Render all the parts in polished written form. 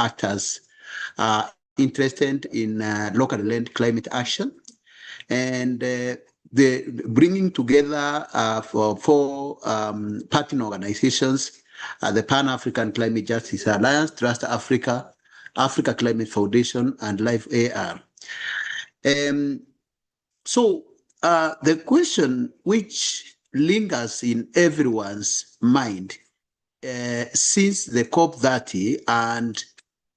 actors interested in locally led climate action, and the bringing together for four partner organizations, the Pan-African Climate Justice Alliance, Trust Africa, Africa Climate Foundation, and Life AR. So the question which lingers in everyone's mind since the COP30 and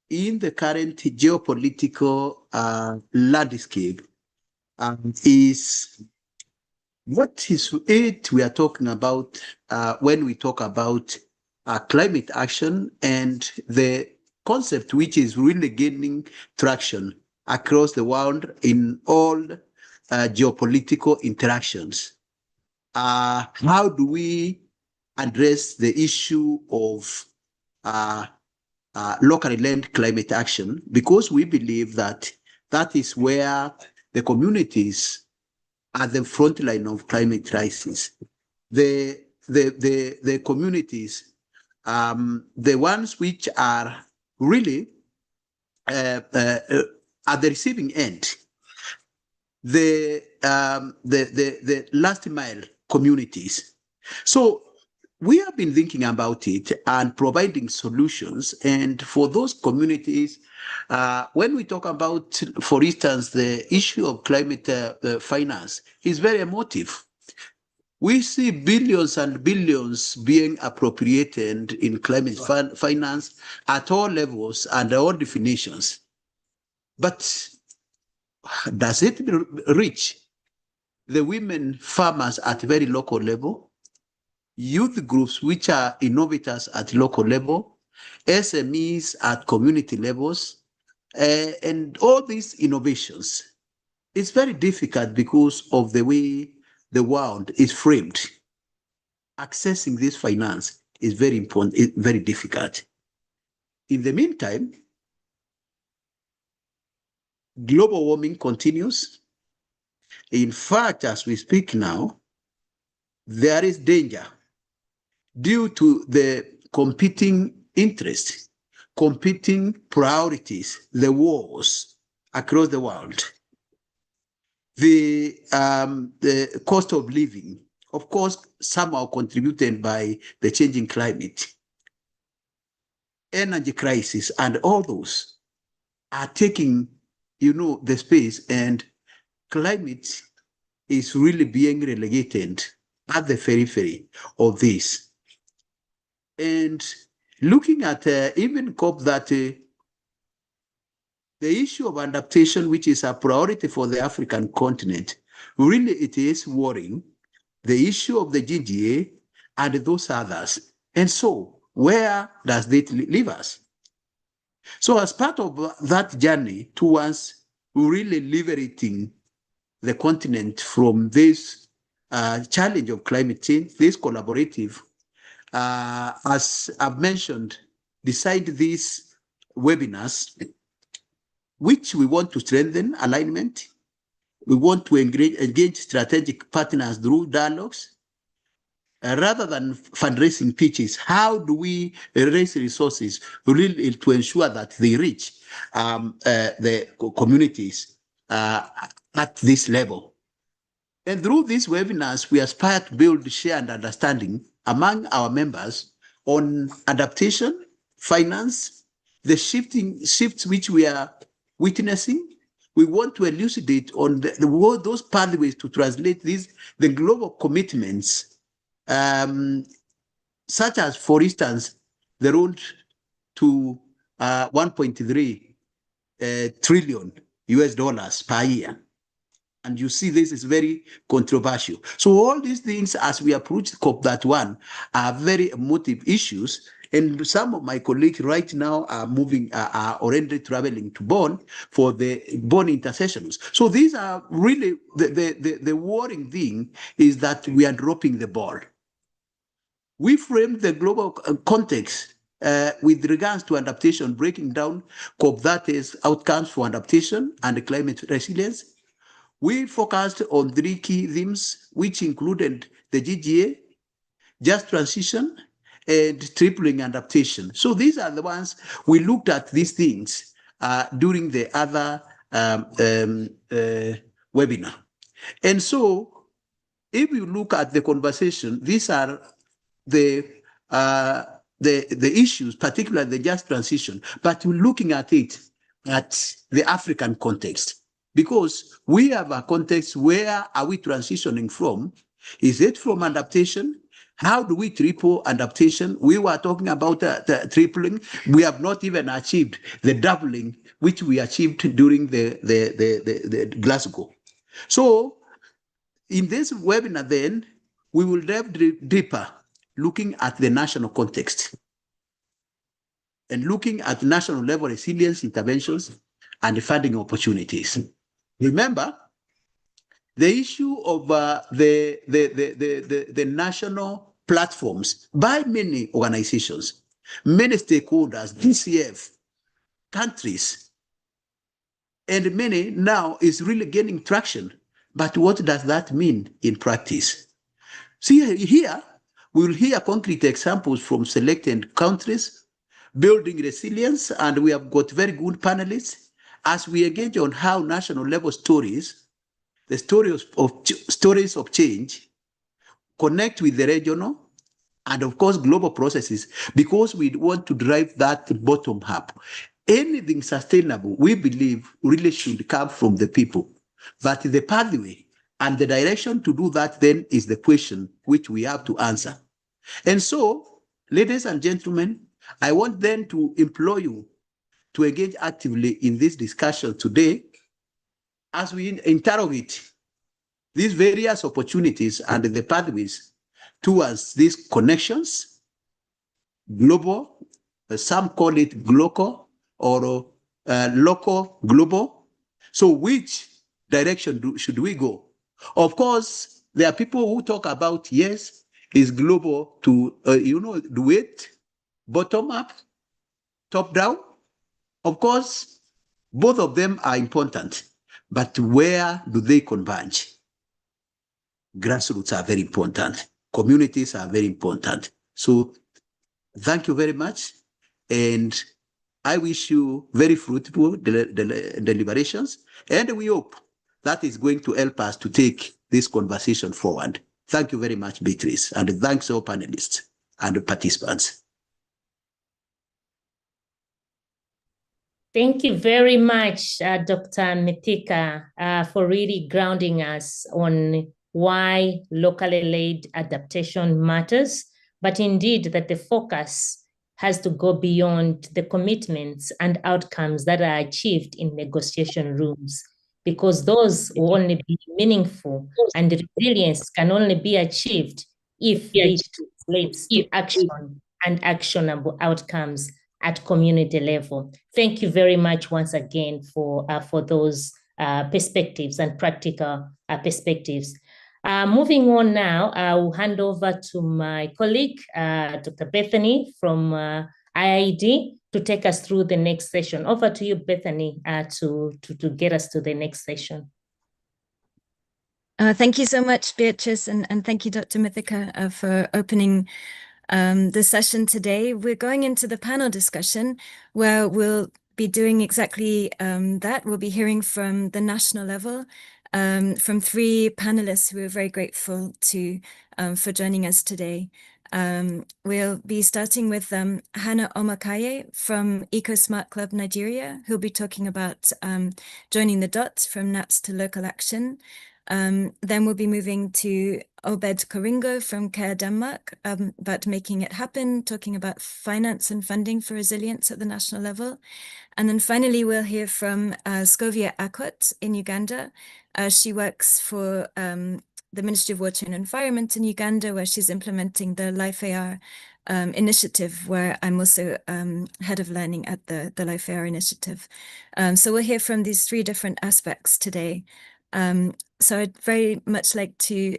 in the current geopolitical landscape is what is it we are talking about when we talk about climate action, and the concept which is really gaining traction across the world in all geopolitical interactions. How do we address the issue of locally led climate action? Because we believe that that is where the communities are the front line of climate crisis. The communities, the ones which are really at the receiving end, the last mile communities. So we have been thinking about it and providing solutions. And for those communities, when we talk about, for instance, the issue of climate finance is very emotive. We see billions and billions being appropriated in climate finance at all levels and all definitions. But does it reach the women farmers at very local level, youth groups which are innovators at local level, SMEs at community levels, and all these innovations? It's very difficult because of the way the world is framed. Accessing this finance is very important, very difficult. In the meantime, global warming continues. In fact, as we speak now, there is danger due to the competing interests, competing priorities, the wars across the world. The cost of living, of course, somehow contributed by the changing climate, energy crisis, and all those are taking, the space, and climate is really being relegated at the periphery of this. And looking at even COP30, the issue of adaptation, which is a priority for the African continent, really it is worrying. The issue of the GGA and those others. And so, where does it leave us? So as part of that journey towards really liberating the continent from this challenge of climate change, this collaborative, as I've mentioned, beside these webinars, which we want to strengthen alignment, we want to engage strategic partners through dialogues, rather than fundraising pitches. How do we raise resources really to ensure that they reach the communities at this level? And through these webinars, we aspire to build shared understanding among our members on adaptation, finance, the shifts which we are witnessing. We want to elucidate on those pathways to translate the global commitments, such as, for instance, the road to 1.3 trillion US dollars per year. And you see, this is very controversial. So all these things, as we approach COP31, are very emotive issues. And some of my colleagues right now are already traveling to Bonn for the Bonn intercessions. So these are really, the worrying thing is that we are dropping the ball. We framed the global context with regards to adaptation, breaking down COP30's outcomes for adaptation and climate resilience. We focused on 3 key themes, which included the GGA, just transition, and tripling adaptation. So these are the ones we looked at these things during the other webinar. And so if you look at the conversation, these are the issues, particularly the just transition, but we're looking at it at the African context, because we have a context. Where are we transitioning from? Is it from adaptation? How do we triple adaptation? We were talking about the tripling. We have not even achieved the doubling, which we achieved during the Glasgow. So in this webinar, then, we will delve deeper, looking at the national context and looking at national level resilience interventions and funding opportunities. Remember, the issue of the national platforms by many organizations, many stakeholders, DCF, countries, and many now is really gaining traction. But what does that mean in practice? See, here we will hear concrete examples from selected countries, building resilience, and we have got very good panelists as we engage on how national level stories, the stories of change, connect with the regional and of course global processes, because we want to drive that bottom up. Anything sustainable, we believe, really should come from the people. But the pathway and the direction to do that then is the question which we have to answer. And so, ladies and gentlemen, I want then to implore you to engage actively in this discussion today as we interrogate these various opportunities and the pathways towards these connections, global, some call it global, or local, global. So which direction should we go? Of course, there are people who talk about, yes, is global to, do it bottom up, top down. Of course, both of them are important, but where do they converge? Grassroots are very important. Communities are very important. So thank you very much. And I wish you very fruitful deliberations. And we hope that is going to help us to take this conversation forward. Thank you very much, Beatrice. And thanks all panelists and participants. Thank you very much, Dr. Mithika, for really grounding us on why locally led adaptation matters, but indeed that the focus has to go beyond the commitments and outcomes that are achieved in negotiation rooms, because those will only be meaningful, and the resilience can only be achieved if it leads to action and actionable outcomes at community level. Thank you very much once again for those perspectives and practical perspectives. Moving on now, I will hand over to my colleague, Dr. Bethany from IIED, to take us through the next session. Over to you, Bethany, to get us to the next session. Thank you so much, Beatrice, and thank you, Dr. Mithika, for opening the session today. We're going into the panel discussion where we'll be doing exactly that. We'll be hearing from the national level from three panelists who are very grateful to for joining us today. We'll be starting with Hannah Omakaye from EcoSmart Club Nigeria, who'll be talking about joining the dots from NAPS to local action. Then we'll be moving to Obed Koringo from CARE Denmark about making it happen, talking about finance and funding for resilience at the national level. And then finally, we'll hear from Scovia Akot in Uganda. She works for the Ministry of Water and Environment in Uganda, where she's implementing the Life AR initiative, where I'm also head of learning at the Life AR initiative. So we'll hear from these three different aspects today. So I'd very much like to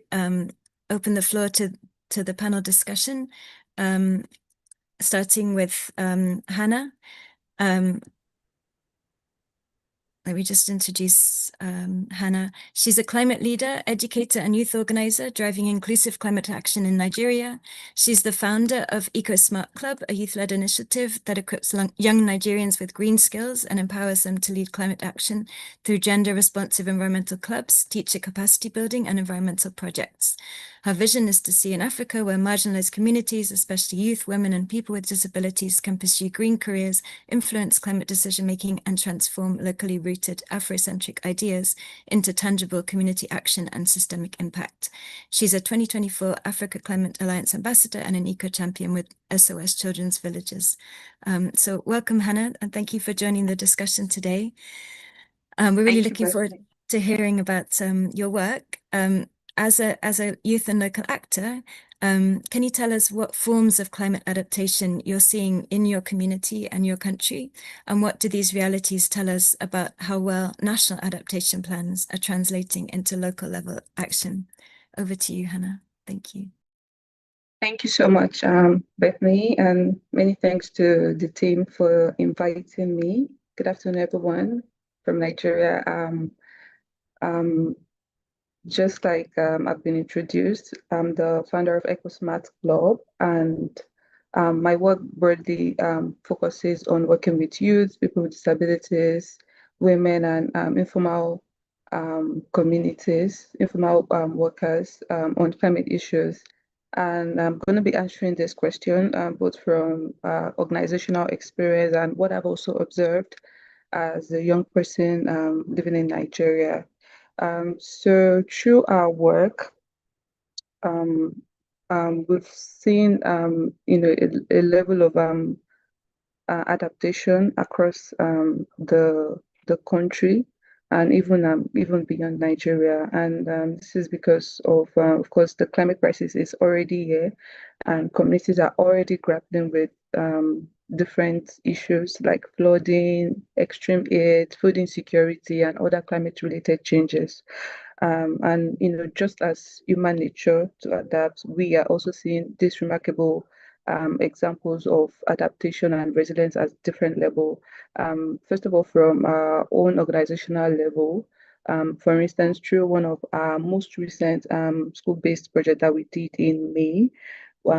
open the floor to the panel discussion, starting with Hannah. let me just introduce Hannah. She's a climate leader, educator, and youth organizer driving inclusive climate action in Nigeria. She's the founder of EcoSmart Club, a youth-led initiative that equips young Nigerians with green skills and empowers them to lead climate action through gender-responsive environmental clubs, teacher capacity building, and environmental projects. Her vision is to see an Africa where marginalized communities, especially youth, women, and people with disabilities, can pursue green careers, influence climate decision-making, and transform locally rooted Afrocentric ideas into tangible community action and systemic impact. She's a 2024 Africa Climate Alliance Ambassador and an eco-champion with SOS Children's Villages. So welcome, Hannah, and thank you for joining the discussion today. We're really looking forward to hearing about your work. As a youth and local actor, can you tell us what forms of climate adaptation you're seeing in your community and your country? And what do these realities tell us about how well national adaptation plans are translating into local level action? Over to you, Hannah. Thank you. Thank you so much, Bethany, and many thanks to the team for inviting me. Good afternoon, everyone from Nigeria. Just like I've been introduced, I'm the founder of EcoSmart Club, and my work broadly focuses on working with youth, people with disabilities, women, and informal communities, informal workers on climate issues. And I'm going to be answering this question both from organizational experience and what I've also observed as a young person living in Nigeria. So through our work, we've seen a level of adaptation across the country and even beyond Nigeria. And this is because of course, the climate crisis is already here, and communities are already grappling with different issues like flooding, extreme heat, food insecurity, and other climate-related changes. And just as human nature to adapt, we are also seeing these remarkable examples of adaptation and resilience at different level. First of all, from our own organizational level, for instance, through one of our most recent school-based project that we did in May,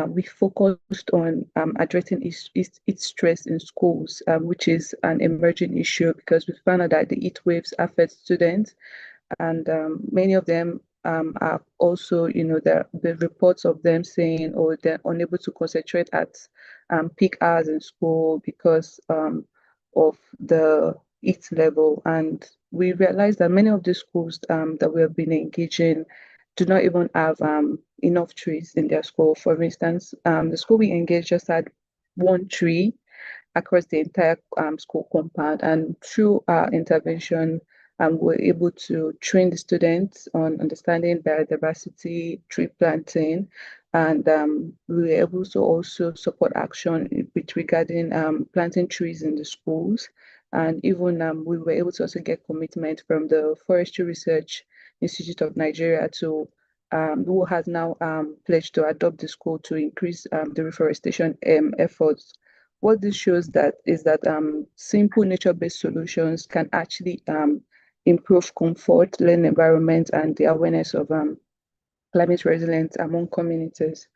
we focused on addressing heat stress in schools, which is an emerging issue because we found out that the heat waves affect students, and many of them are also, the reports of them saying, oh, they're unable to concentrate at peak hours in school because of the heat level. And we realized that many of the schools that we have been engaging do not even have enough trees in their school. For instance, the school we engaged just had one tree across the entire school compound, and through our intervention, we're able to train the students on understanding biodiversity, tree planting, and we were able to also support action regarding planting trees in the schools. And even we were able to also get commitment from the Forestry Research Institute of Nigeria to who has now pledged to adopt the school to increase the reforestation efforts. What this shows that is that simple nature-based solutions can actually improve comfort, learning environment, and the awareness of climate resilience among communities.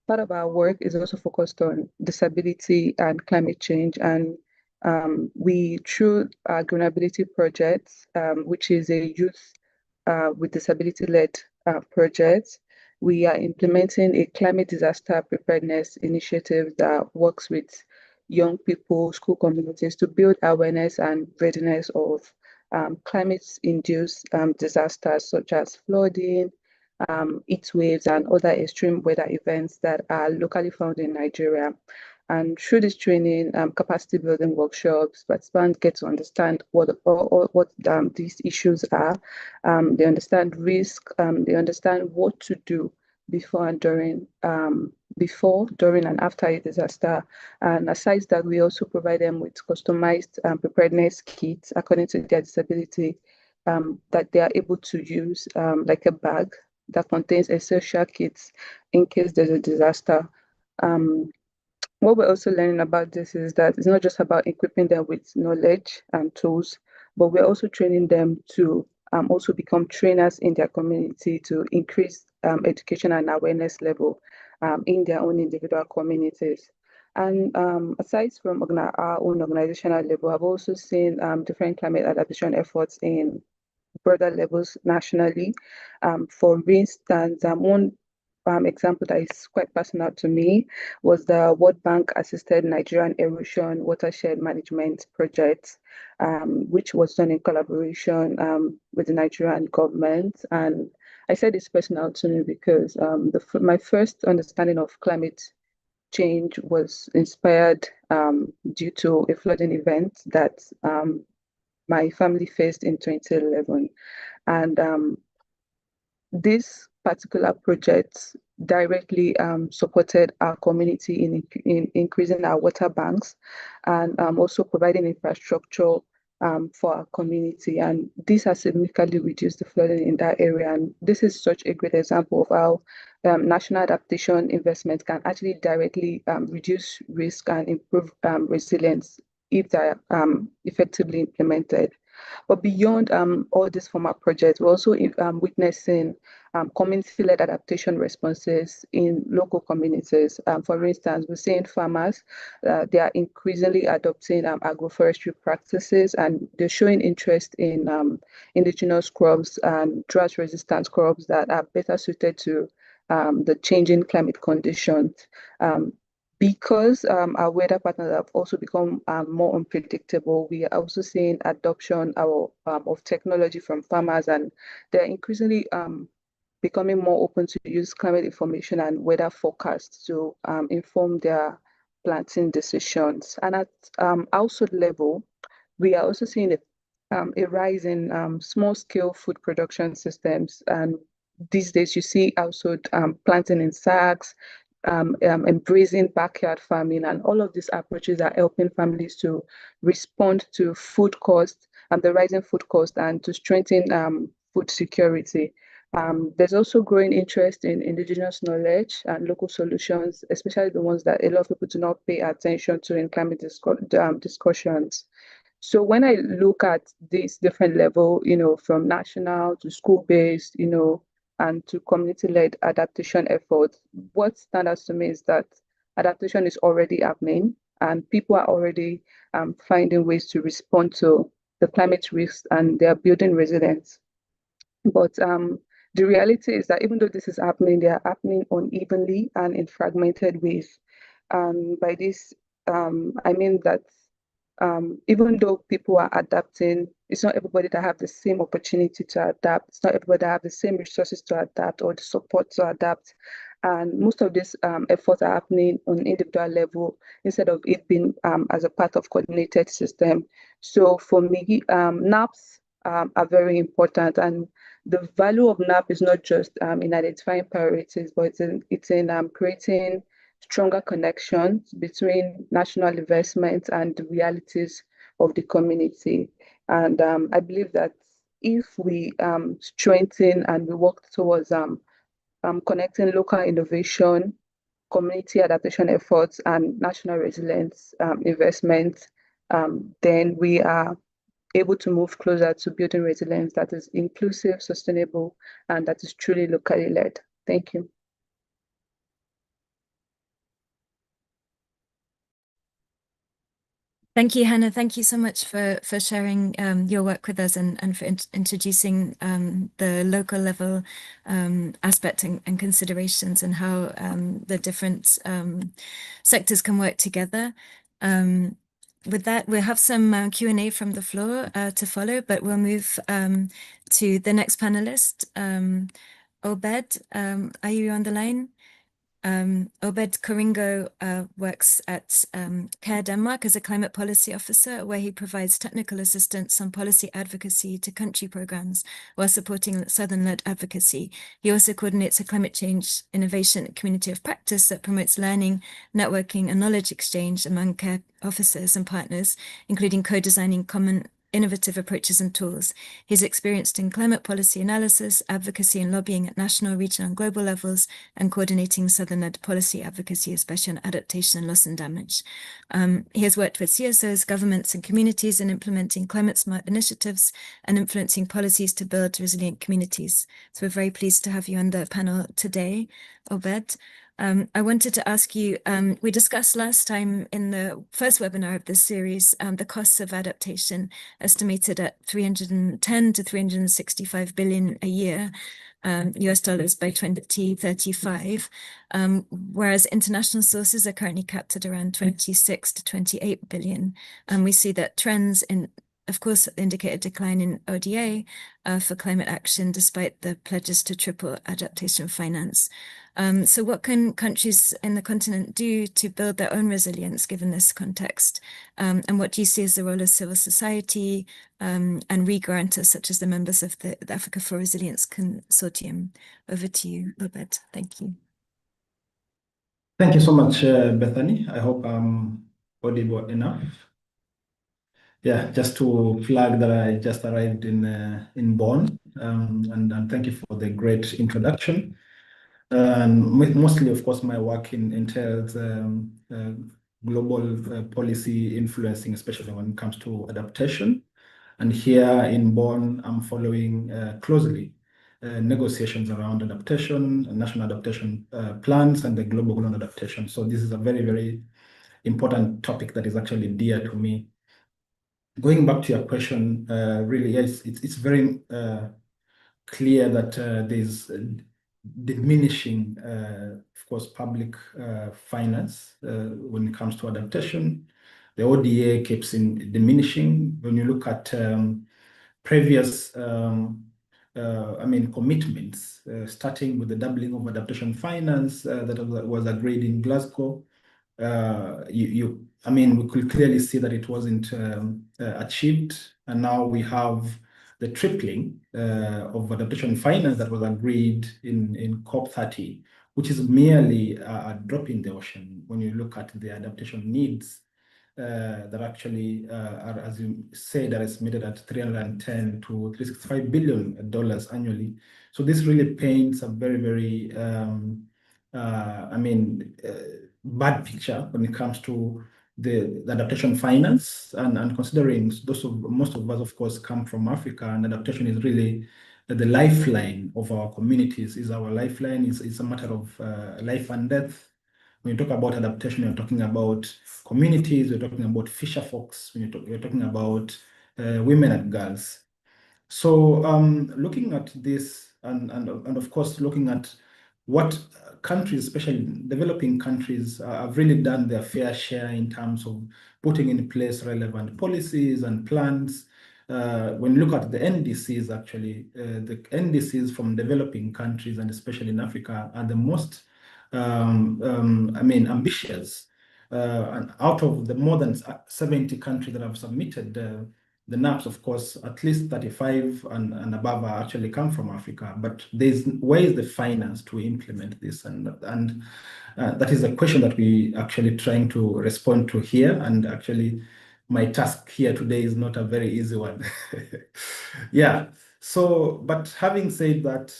Part of our work is also focused on disability and climate change, and we, through our Greenability project, which is a youth with disability-led project, we are implementing a climate disaster preparedness initiative that works with young people, school communities to build awareness and readiness of climate-induced disasters such as flooding, heat waves, and other extreme weather events that are locally found in Nigeria. And through this training, capacity building workshops, participants get to understand what these issues are. They understand risk. They understand what to do before, during, and after a disaster. And aside that, we also provide them with customized preparedness kits according to their disability that they are able to use, like a bag that contains essential kits in case there's a disaster. What we're also learning about this is that it's not just about equipping them with knowledge and tools, but we're also training them to also become trainers in their community to increase education and awareness level in their own individual communities. And aside from our own organizational level, I've also seen different climate adaptation efforts in broader levels nationally. For instance, one example that is quite personal to me was the World Bank assisted Nigerian erosion watershed management project, which was done in collaboration with the Nigerian government. And I said it's personal to me because my first understanding of climate change was inspired due to a flooding event that my family faced in 2011. And this particular project directly supported our community in increasing our water banks and also providing infrastructure for our community. And this has significantly reduced the flooding in that area. And this is such a great example of how national adaptation investment can actually directly reduce risk and improve resilience if they are effectively implemented. But beyond all these formal projects, we're also witnessing community-led adaptation responses in local communities. For instance, we're seeing farmers, they are increasingly adopting agroforestry practices, and they're showing interest in indigenous crops and drought-resistant crops that are better suited to the changing climate conditions. Because our weather patterns have also become more unpredictable, we are also seeing adoption of technology from farmers, and they're increasingly becoming more open to use climate information and weather forecasts to inform their planting decisions. And at household level, we are also seeing a rise in small-scale food production systems. And these days, you see household planting in sacks, embracing backyard farming, and all of these approaches are helping families to respond to food costs and the rising food cost and to strengthen food security. There's also growing interest in indigenous knowledge and local solutions, especially the ones that a lot of people do not pay attention to in climate discussions. So when I look at this different level, from national to school-based, and to community-led adaptation efforts, what stands out to me is that adaptation is already happening and people are already finding ways to respond to the climate risks and they are building resilience. But the reality is that even though this is happening, they are happening unevenly and in fragmented ways. By this, I mean that even though people are adapting, it's not everybody that have the same opportunity to adapt. It's not everybody that have the same resources to adapt or the support to adapt. And most of these efforts are happening on individual level instead of it being as a part of coordinated system. So for me, NAPs are very important. And the value of NAP is not just in identifying priorities, but it's in creating stronger connections between national investments and the realities of the community. And I believe that if we strengthen and we work towards connecting local innovation, community adaptation efforts, and national resilience investments, then we are able to move closer to building resilience that is inclusive, sustainable, and that is truly locally led. Thank you. Thank you, Hannah. Thank you so much for sharing your work with us and for introducing the local level aspect and considerations and how the different sectors can work together. With that, we'll have some Q&A from the floor to follow, but we'll move to the next panelist. Obed, are you on the line? Obed Koringo works at CARE Denmark as a climate policy officer, where he provides technical assistance on policy advocacy to country programs while supporting Southern-led advocacy. He also coordinates a climate change innovation community of practice that promotes learning, networking, and knowledge exchange among CARE officers and partners, including co-designing common innovative approaches and tools. He's experienced in climate policy analysis, advocacy and lobbying at national, regional and global levels, and coordinating Southern-led policy advocacy, especially on adaptation and loss and damage. He has worked with CSOs, governments and communities in implementing climate-smart initiatives and influencing policies to build resilient communities. So we're very pleased to have you on the panel today, Obed. I wanted to ask you, we discussed last time in the first webinar of this series, the costs of adaptation estimated at 310 to 365 billion a year, US dollars by 2035, whereas international sources are currently capped at around 26 to 28 billion. And we see that trends in, of course, indicate a decline in ODA for climate action, despite the pledges to triple adaptation finance. So what can countries in the continent do to build their own resilience given this context? And what do you see as the role of civil society and re-grantors, such as the members of the Africa for Resilience Consortium? Over to you, Obed. Thank you. Thank you so much, Bethany. I hope I'm audible enough. Yeah, just to flag that I just arrived in Bonn, and thank you for the great introduction. Mostly, of course, my work entails global policy influencing, especially when it comes to adaptation. And here in Bonn, I'm following closely negotiations around adaptation, national adaptation plans, and the global ground adaptation. So this is a very, very important topic that is actually dear to me. Going back to your question, really, yes, it's very clear that there's diminishing, of course, public finance when it comes to adaptation. The ODA keeps diminishing. When you look at previous, commitments, starting with the doubling of adaptation finance that was agreed in Glasgow, we could clearly see that it wasn't achieved, and now we have the tripling of adaptation finance that was agreed in COP30, which is merely a drop in the ocean when you look at the adaptation needs that actually are, as you said, are estimated at 310 to 365 billion dollars annually. So this really paints a very, very bad picture when it comes to the adaptation finance, and considering most of us, of course, come from Africa, and adaptation is really the lifeline of our communities. Is our lifeline. It's a matter of life and death. When you talk about adaptation, you're talking about communities. You're talking about fisher folks. You're talking about women and girls. So looking at this, and of course looking at what countries, especially developing countries, have really done their fair share in terms of putting in place relevant policies and plans. When you look at the NDCs, actually, the NDCs from developing countries, and especially in Africa, are the most ambitious. And out of the more than 70 countries that have submitted the NAPs, of course, at least 35 and above are actually come from Africa. But where is the finance to implement this? And that is a question that we actually trying to respond to here. And actually, my task here today is not a very easy one. Yeah. So, but having said that,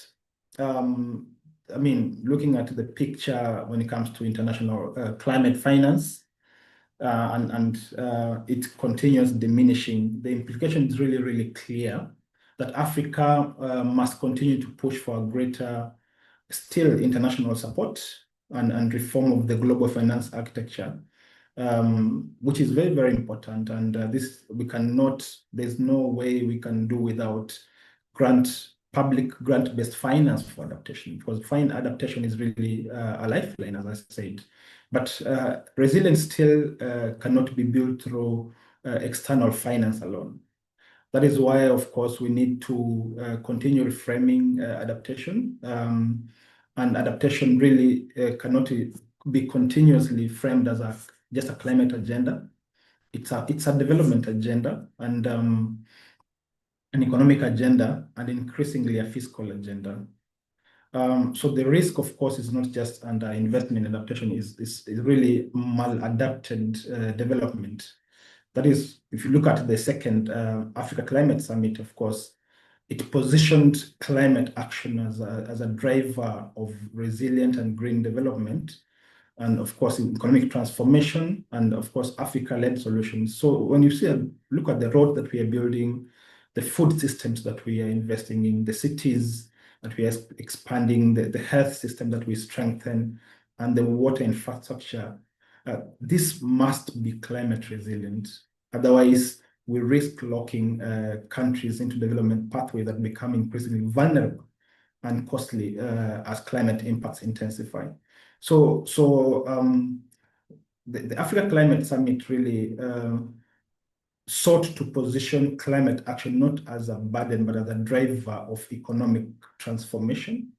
looking at the picture when it comes to international climate finance, and it continues diminishing, the implication is really, really clear that Africa must continue to push for a greater still international support and reform of the global finance architecture, which is very, very important. And there's no way we can do without public grant-based finance for adaptation, because adaptation is really a lifeline, as I said. But resilience still cannot be built through external finance alone. That is why, of course, we need to continue reframing adaptation. And adaptation really cannot be continuously framed as just a climate agenda. It's a development agenda, and an economic agenda, and increasingly a fiscal agenda. So the risk, of course, is not just under investment in adaptation, is really maladapted development. That is, if you look at the second Africa Climate Summit, of course, it positioned climate action as a driver of resilient and green development, and of course, economic transformation, and of course, Africa-led solutions. So when you look at the road that we are building, the food systems that we are investing in, the cities that we are expanding, the health system that we strengthen, and the water infrastructure, this must be climate resilient. Otherwise, we risk locking countries into development pathways that become increasingly vulnerable and costly as climate impacts intensify. So the Africa Climate Summit really sought to position climate action not as a burden, but as a driver of economic transformation,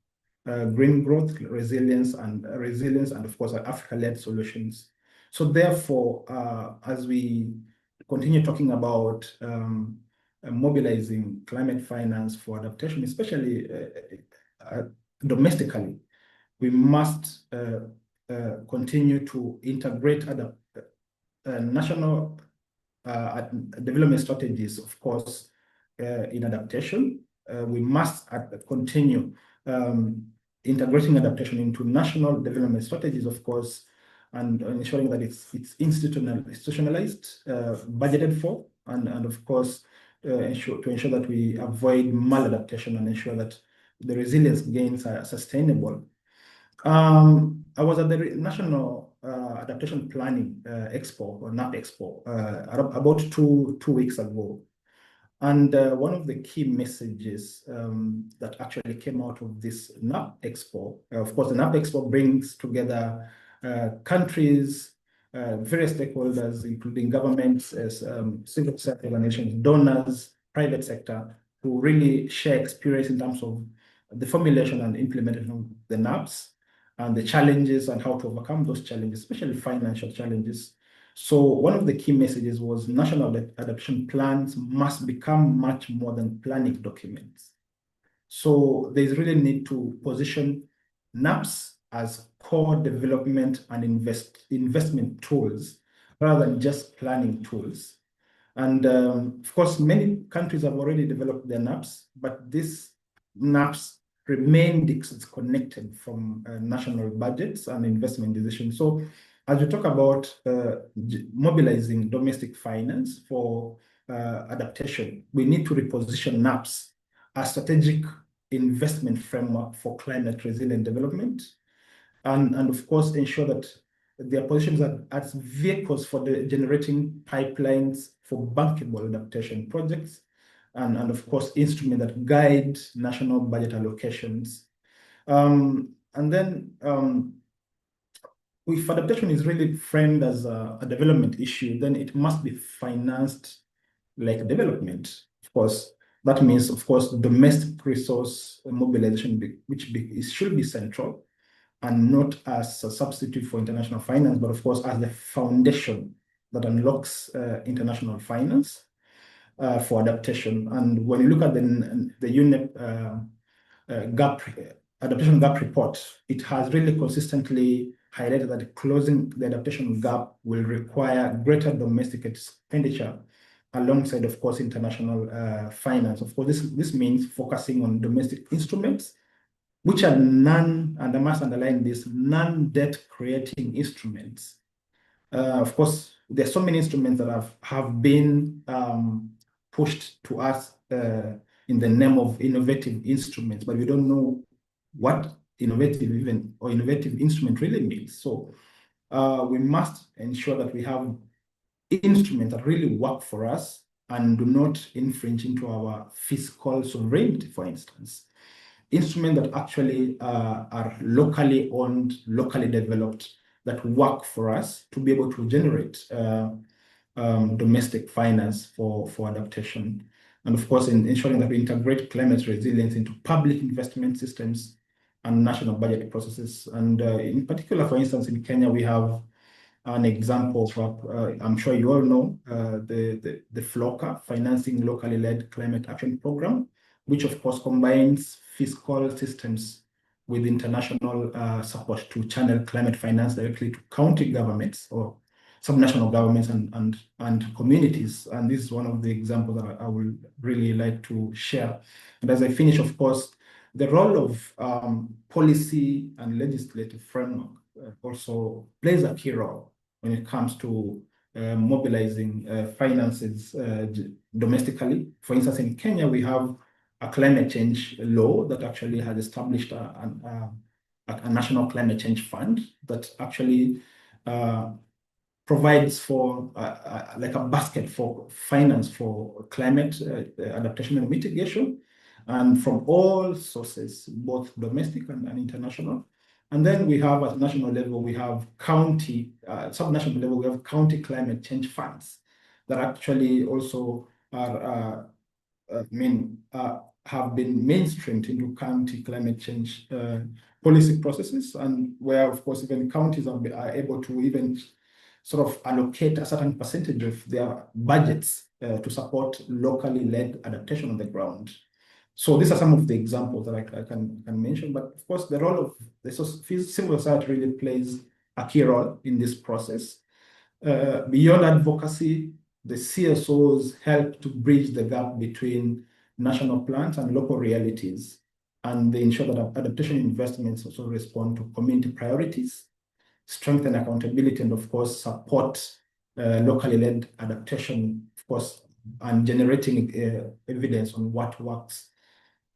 green growth, resilience, and of course, Africa-led solutions. So therefore, as we continue talking about mobilizing climate finance for adaptation, especially domestically, we must continue to integrate national development strategies, of course, in adaptation. We must continue integrating adaptation into national development strategies, of course, and ensuring that it's institutionalized, budgeted for, and of course, to ensure that we avoid maladaptation and ensure that the resilience gains are sustainable. I was at the National Adaptation Planning Expo, or NAP Expo, about two weeks ago. And one of the key messages that actually came out of this NAP Expo, of course, the NAP Expo brings together countries, various stakeholders, including governments, civil sector organizations, donors, private sector, who really share experience in terms of the formulation and implementation of the NAPs and the challenges and how to overcome those challenges, especially financial challenges. So one of the key messages was national adaptation plans must become much more than planning documents. So there's really need to position NAPs as core development and investment tools rather than just planning tools. And of course, many countries have already developed their NAPs, but these NAPs remain disconnected from national budgets and investment decisions. So as we talk about mobilizing domestic finance for adaptation, we need to reposition NAPs as strategic investment framework for climate resilient development, and of course ensure that their positions as vehicles for generating pipelines for bankable adaptation projects, and of course instruments that guide national budget allocations. And then if adaptation is really framed as a development issue, then it must be financed like development. Of course, that means, of course, domestic resource mobilization, which should be central and not as a substitute for international finance, but of course, as the foundation that unlocks international finance for adaptation. And when you look at the UNEP adaptation gap report, it has really consistently highlighted that closing the adaptation gap will require greater domestic expenditure alongside, of course, international finance. Of course, this means focusing on domestic instruments, which are and I must underline this, non-debt creating instruments. Of course, there's so many instruments that have been pushed to us in the name of innovative instruments, but we don't know what innovative instrument really means. So we must ensure that we have instruments that really work for us and do not infringe into our fiscal sovereignty, for instance. Instruments that actually are locally owned, locally developed, that work for us to be able to generate domestic finance for adaptation. And of course, in ensuring that we integrate climate resilience into public investment systems and national budget processes. And in particular, for instance, in Kenya, we have an example of, I'm sure you all know, the FLOCA, Financing Locally Led Climate Action Program, which of course combines fiscal systems with international support to channel climate finance directly to county governments or subnational governments and communities. And this is one of the examples that I would really like to share. And as I finish, of course, the role of policy and legislative framework also plays a key role when it comes to mobilizing finances domestically. For instance, in Kenya, we have a climate change law that actually has established a national climate change fund that actually provides for like a basket for finance for climate adaptation and mitigation, and from all sources, both domestic and international. And then we have at national level, we have county, subnational level, we have county climate change funds that actually also are, have been mainstreamed into county climate change policy processes, and where, of course, even counties are able to even sort of allocate a certain percentage of their budgets to support locally led adaptation on the ground. So these are some of the examples that I can mention, but of course the role of the civil society really plays a key role in this process. Beyond advocacy, the CSOs help to bridge the gap between national plans and local realities, and they ensure that adaptation investments also respond to community priorities, strengthen accountability, and of course support locally led adaptation, of course, and generating evidence on what works.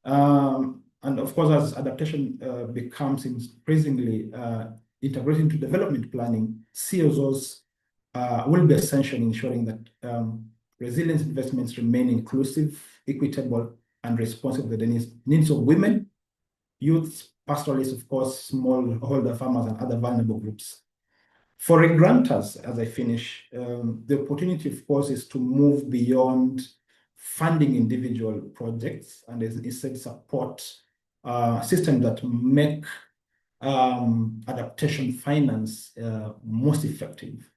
And of course, as adaptation becomes increasingly integrated into development planning, CSOs will be essential in ensuring that resilience investments remain inclusive, equitable, and responsive to the needs of women, youth, pastoralists, of course, smallholder farmers, and other vulnerable groups. For grantors, as I finish, the opportunity, of course, is to move beyond funding individual projects and instead support systems that make adaptation finance most effective.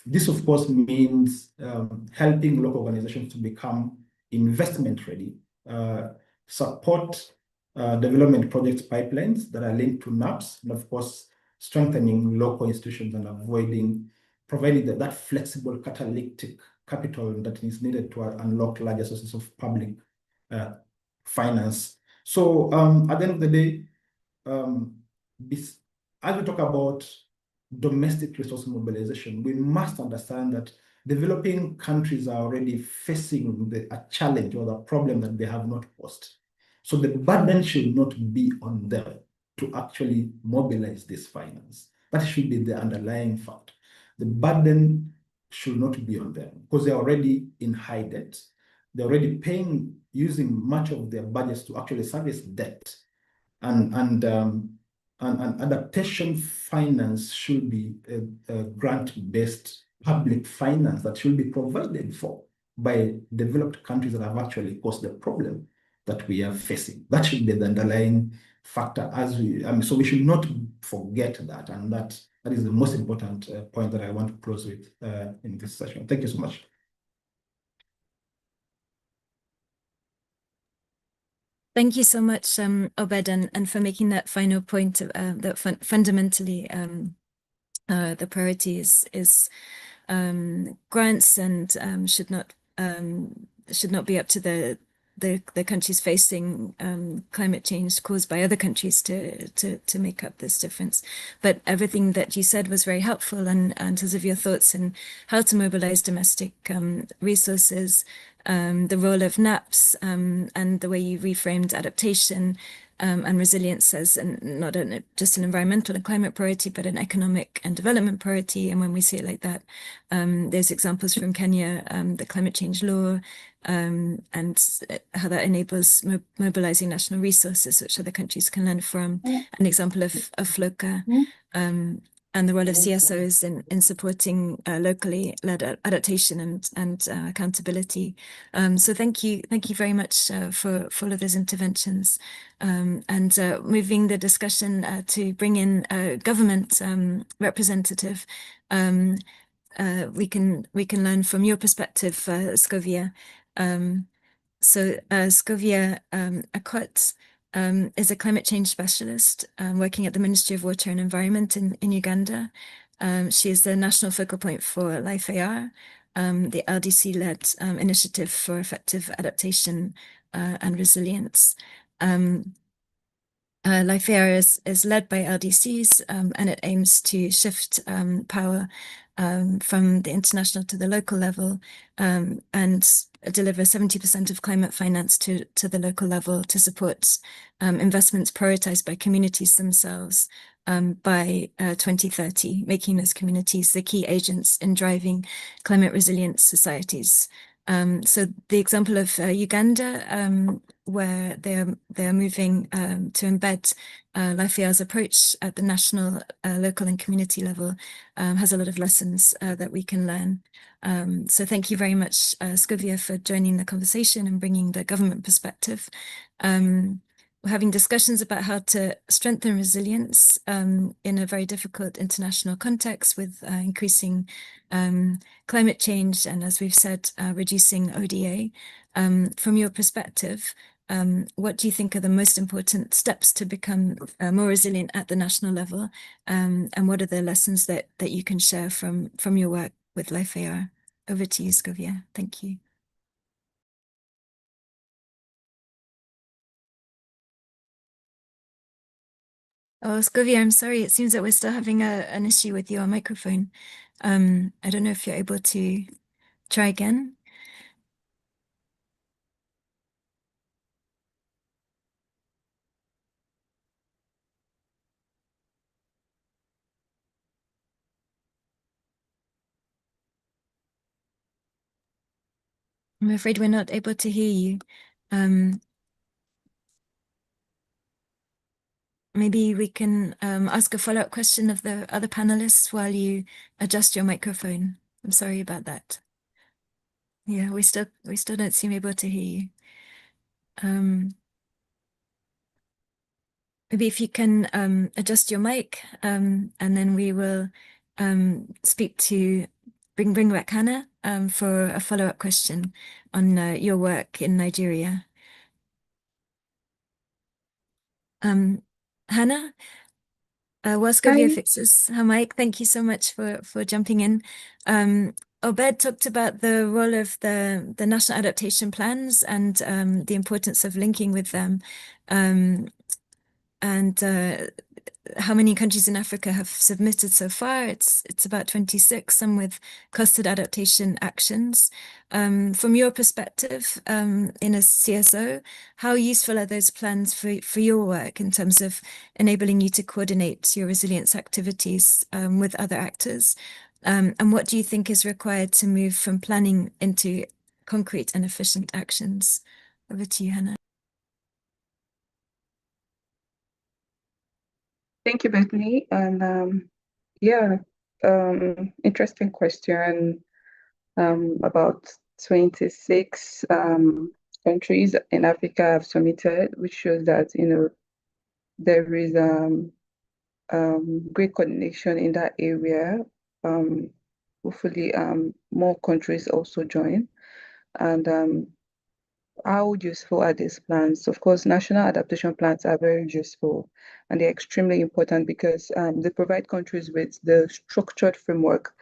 This, of course, means helping local organizations to become investment ready, support development project pipelines that are linked to NAPS, and of course, strengthening local institutions and providing that flexible catalytic capital that is needed to unlock larger sources of public finance. So at the end of the day, as we talk about domestic resource mobilization, we must understand that developing countries are already facing a challenge or the problem that they have not posed. So the burden should not be on them to actually mobilize this finance. That should be the underlying fact. The burden should not be on them because they're already in high debt. They're already using much of their budgets to actually service debt. And adaptation finance should be a grant-based public finance that should be provided for by developed countries that have actually caused the problem that we are facing. That should be the underlying factor so we should not forget that, and that is the most important point that I want to close with in this session. Thank you so much. Thank you so much, Obed, and for making that final point that fundamentally the priority is grants and should not be up to the countries facing climate change caused by other countries to make up this difference. But everything that you said was very helpful, and in terms of your thoughts on how to mobilize domestic resources, the role of NAPS, and the way you reframed adaptation and resilience as not just an environmental and climate priority, but an economic and development priority. And when we see it like that, there's examples from Kenya, the climate change law, and how that enables mobilizing national resources, which other countries can learn from. An example of FLOCA, and the role of CSOs in supporting locally led adaptation and accountability. So thank you very much for all of those interventions. And moving the discussion to bring in a government representative, we can learn from your perspective, Scovia. So Scovia Akwat is a climate change specialist working at the Ministry of Water and Environment in Uganda. She is the national focal point for Life AR, the LDC-led initiative for effective adaptation and resilience. Life AR is led by LDCs, and it aims to shift power from the international to the local level, and deliver 70% of climate finance to the local level to support investments prioritized by communities themselves by 2030, making those communities the key agents in driving climate resilient societies. So the example of Uganda, where they're moving to embed Life AR's approach at the national, local and community level, has a lot of lessons that we can learn. So thank you very much, Scovia, for joining the conversation and bringing the government perspective. We're having discussions about how to strengthen resilience in a very difficult international context with increasing climate change and, as we've said, reducing ODA. From your perspective, what do you think are the most important steps to become more resilient at the national level? And what are the lessons that you can share from your work with Life AR? Over to you, Scovia. Thank you. Oh, Scovia, I'm sorry. It seems that we're still having an issue with your microphone. I don't know if you're able to try again. I'm afraid we're not able to hear you. Maybe we can ask a follow-up question of the other panelists while you adjust your microphone. I'm sorry about that. Yeah, we still don't seem able to hear you. Maybe if you can adjust your mic, and then we will bring back Hannah for a follow-up question on your work in Nigeria. Hannah, while Scovia fixes her mic, thank you so much for jumping in. Obed talked about the role of the national adaptation plans and the importance of linking with them, and how many countries in Africa have submitted so far. It's about 26, some with clustered adaptation actions. From your perspective, in a CSO, how useful are those plans for your work in terms of enabling you to coordinate your resilience activities with other actors? And what do you think is required to move from planning into concrete and efficient actions? Over to you, Hannah. Thank you, Bethany. And interesting question. About 26 countries in Africa have submitted, which shows that there is great coordination in that area. Hopefully, more countries also join. And how useful are these plans? Of course, national adaptation plans are very useful, and they're extremely important because they provide countries with the structured framework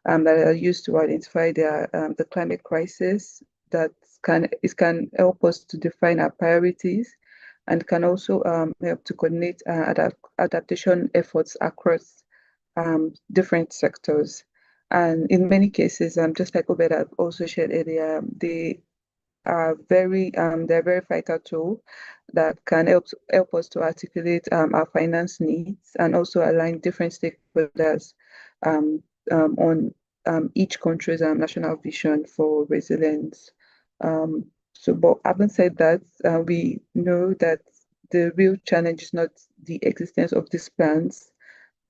that are used to identify the climate crisis that can help us to define our priorities, and can also help to coordinate adaptation efforts across different sectors. And in many cases, just like Obed had also shared earlier, they're very vital tool that can help us to articulate our finance needs and also align different stakeholders on each country's national vision for resilience. But having said that, we know that the real challenge is not the existence of these plans,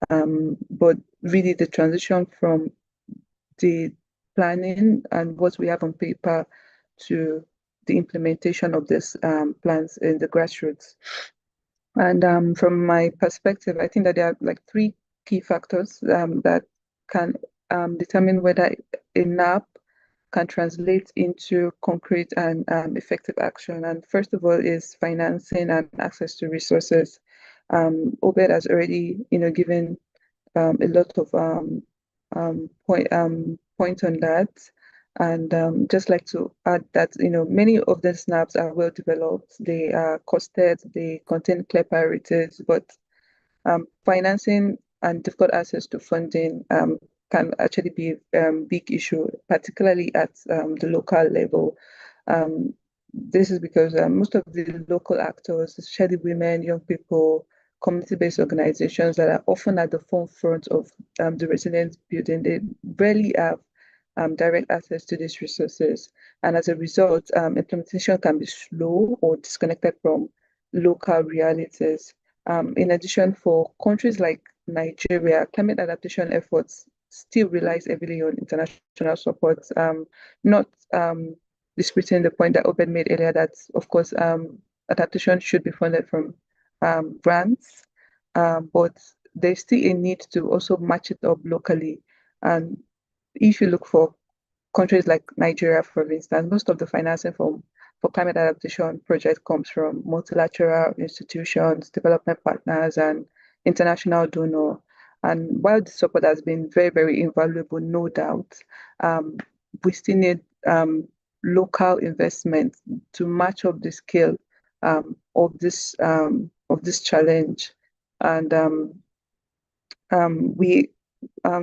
but really the transition from the planning and what we have on paper to the implementation of these plans in the grassroots. And from my perspective, I think that there are like 3 key factors that can determine whether a NAP can translate into concrete and effective action. And first of all is financing and access to resources. Obed has already, given a lot of point on that. And just like to add that, many of the SNAPs are well developed. They are costed, they contain clear priorities, but financing and difficult access to funding can actually be a big issue, particularly at the local level. This is because most of the local actors, especially women, young people, community-based organizations that are often at the forefront of the resilience building, they rarely have direct access to these resources. And as a result, implementation can be slow or disconnected from local realities. In addition, for countries like Nigeria, climate adaptation efforts still relies heavily on international support, not disputing the point that Obed made earlier that, of course, adaptation should be funded from grants, but there's still a need to also match it up locally. And if you look for countries like Nigeria, for instance, most of the financing for climate adaptation projects comes from multilateral institutions, development partners, and international donors. And while the support has been very, very invaluable, no doubt, we still need local investment to match up the scale of this challenge. And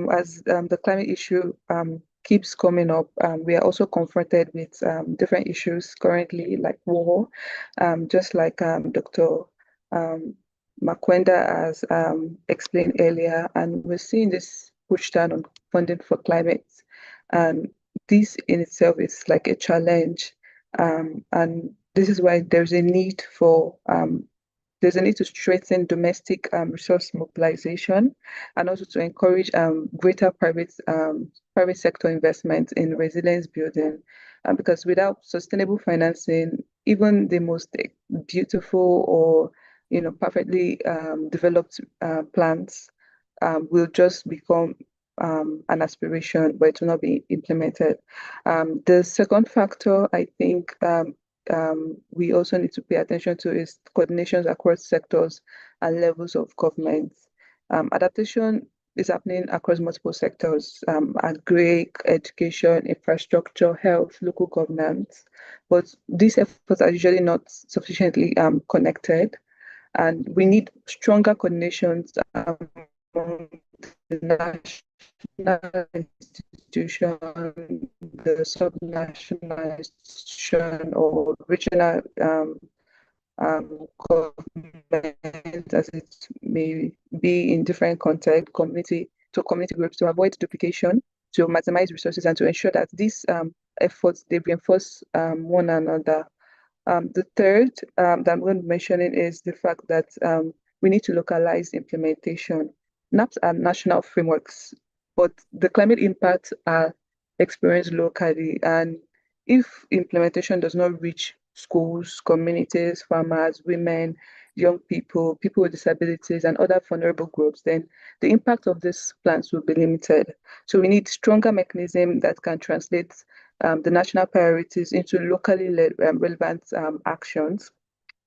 as the climate issue keeps coming up, we are also confronted with different issues currently, like war, just like Dr. Makwenda has explained earlier, and we're seeing this push down on funding for climate. And this in itself is like a challenge, and this is why there's a need to strengthen domestic resource mobilization, and also to encourage greater private sector investment in resilience building. Because without sustainable financing, even the most beautiful or perfectly developed plans will just become an aspiration, but it will not be implemented. The second factor, I think, we also need to pay attention to is coordinations across sectors and levels of government. Adaptation is happening across multiple sectors, agri, education, infrastructure, health, local governance, but these efforts are usually not sufficiently connected, and we need stronger coordinations among the national institution, the subnational institution, or regional government, as it may be in different contexts, community groups, to avoid duplication, to maximize resources, and to ensure that these efforts, they reinforce one another. The third that I'm going to be mentioning is the fact that we need to localize implementation. NAPs are national frameworks, but the climate impacts are experienced locally. And if implementation does not reach schools, communities, farmers, women, young people, people with disabilities, and other vulnerable groups, then the impact of these plans will be limited. So we need stronger mechanisms that can translate the national priorities into locally relevant actions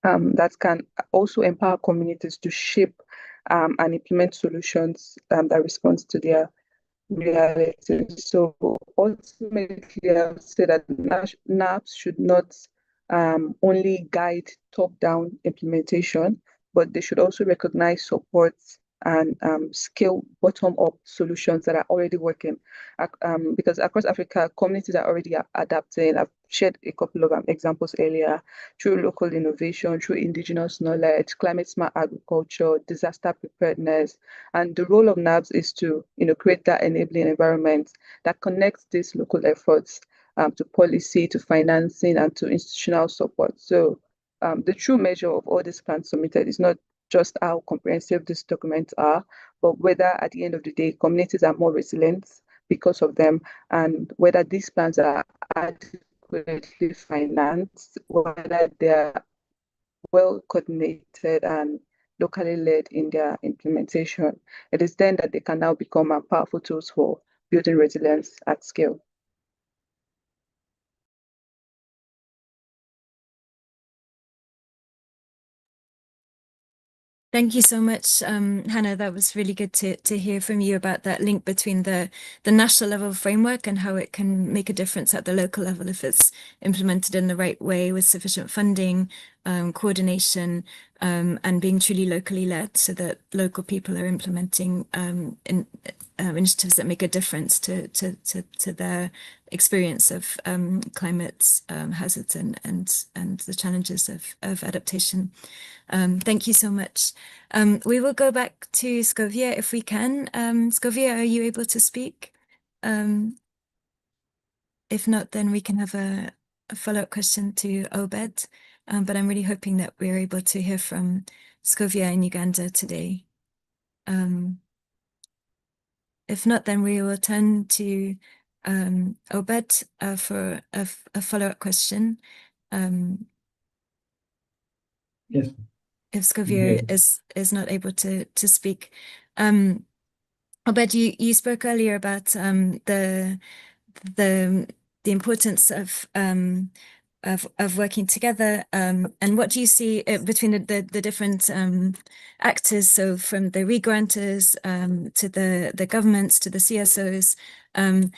that can also empower communities to shape and implement solutions that respond to their realities. So ultimately, I would say that NAPs should not only guide top-down implementation, but they should also recognize support and scale bottom-up solutions that are already working. Because across Africa, communities are already adapting. I've shared a couple of examples earlier, through local innovation, through indigenous knowledge, climate-smart agriculture, disaster preparedness. And the role of NAPs is to create that enabling environment that connects these local efforts to policy, to financing, and to institutional support. So the true measure of all these plans submitted is not just how comprehensive these documents are, but whether at the end of the day, communities are more resilient because of them, and whether these plans are adequately financed, whether they are well coordinated and locally led in their implementation. It is then that they can now become powerful tools for building resilience at scale. Thank you so much, Hannah. That was really good to hear from you about that link between the national level framework and how it can make a difference at the local level if it's implemented in the right way with sufficient funding, coordination, and being truly locally led, so that local people are implementing initiatives that make a difference to their experience of climate hazards and the challenges of adaptation. Thank you so much. We will go back to Scovia if we can. Scovia, are you able to speak? If not, then we can have a follow-up question to Obed. But I'm really hoping that we're able to hear from Scovia in Uganda today. If not, then we will turn to Obed for a follow-up question. Yes. If Scovia is not able to speak. Obed, you spoke earlier about the importance of working together, and what do you see between the different actors? So from the re-granters to the governments to the CSOs, and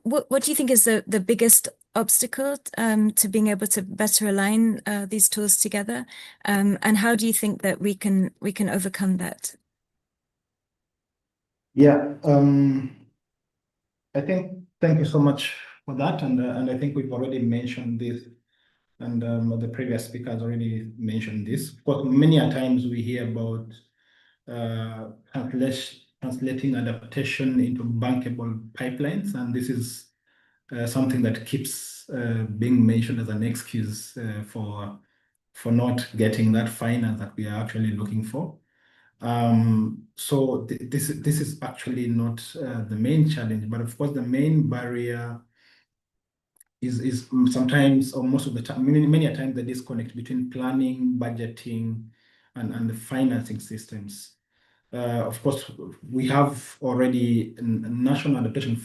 what do you think is the biggest obstacle to being able to better align these tools together, and how do you think that we can overcome that? Yeah, I think thank you so much for that, and I think we've already mentioned this, and the previous speaker has already mentioned this. But many a times we hear about translating adaptation into bankable pipelines, and this is something that keeps being mentioned as an excuse for not getting that finance that we are actually looking for. So this is actually not the main challenge, but of course the main barrier is sometimes, or most of the time, many a time, the disconnect between planning, budgeting, and the financing systems. Of course, we have already national adaptation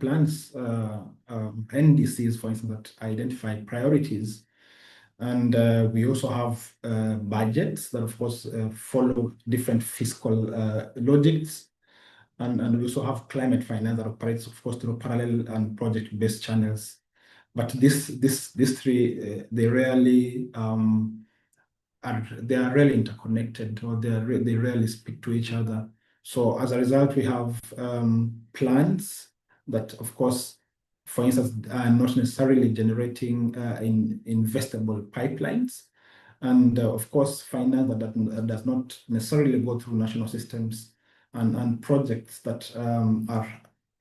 plans, NDCs, for instance, that identify priorities. And we also have budgets that, of course, follow different fiscal logics. And we also have climate finance that operates, of course, through parallel and project-based channels. But these three, they rarely they are rarely interconnected, or they rarely speak to each other. So as a result, we have plans that, of course, for instance, are not necessarily generating investable pipelines. And of course, finance that does not necessarily go through national systems, and projects that are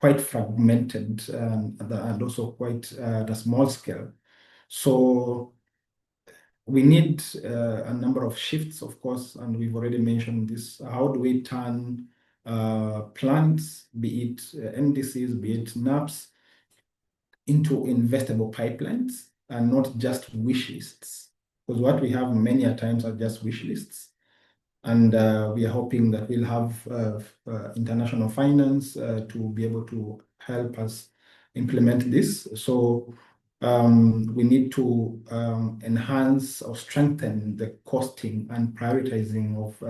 quite fragmented and also quite at a small scale. So we need a number of shifts, of course, and we've already mentioned this. How do we turn plans, be it NDCs, be it NAPs, into investable pipelines and not just wish lists? Because what we have many a times are just wish lists. And we are hoping that we'll have international finance to be able to help us implement this. So we need to enhance or strengthen the costing and prioritizing of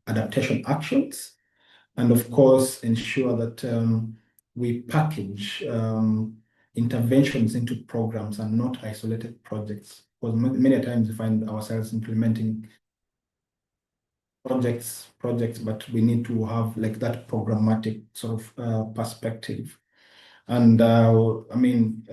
adaptation actions. And of course, ensure that we package interventions into programs and not isolated projects. Because many times we find ourselves implementing projects, but we need to have like that programmatic sort of perspective. And I mean,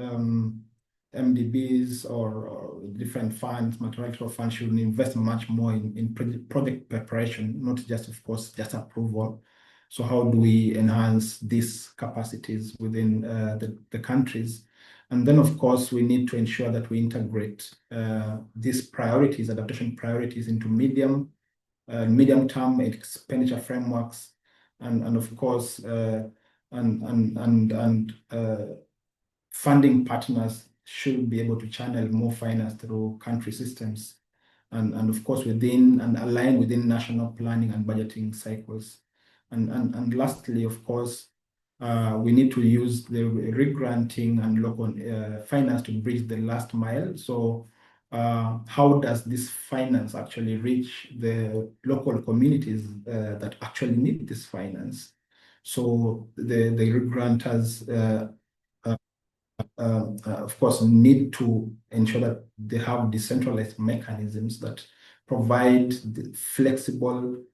MDBs or different funds, multilateral funds should invest much more in project preparation, not just, of course, just approval. So how do we enhance these capacities within the countries? And then, of course, we need to ensure that we integrate these priorities, adaptation priorities, into medium-term expenditure frameworks, and of course, funding partners should be able to channel more finance through country systems, and of course within and align within national planning and budgeting cycles. And lastly, of course, we need to use the re-granting and local finance to bridge the last mile. So how does this finance actually reach the local communities that actually need this finance? So the grantors, of course, need to ensure that they have decentralized mechanisms that provide the flexible,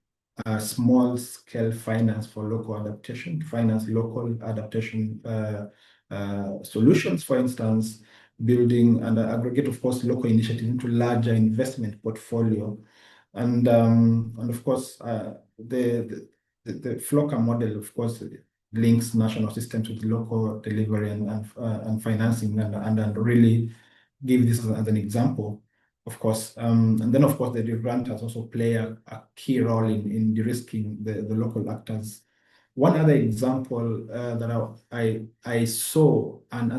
small-scale finance for local adaptation, finance local adaptation solutions, for instance, building and aggregate, of course, local initiatives into larger investment portfolio. And of course, the FLOCA model, of course, links national systems with local delivery and financing, and really give this as an example, of course. And then, of course, the grantors also play a key role in de-risking the local actors. One other example that I saw and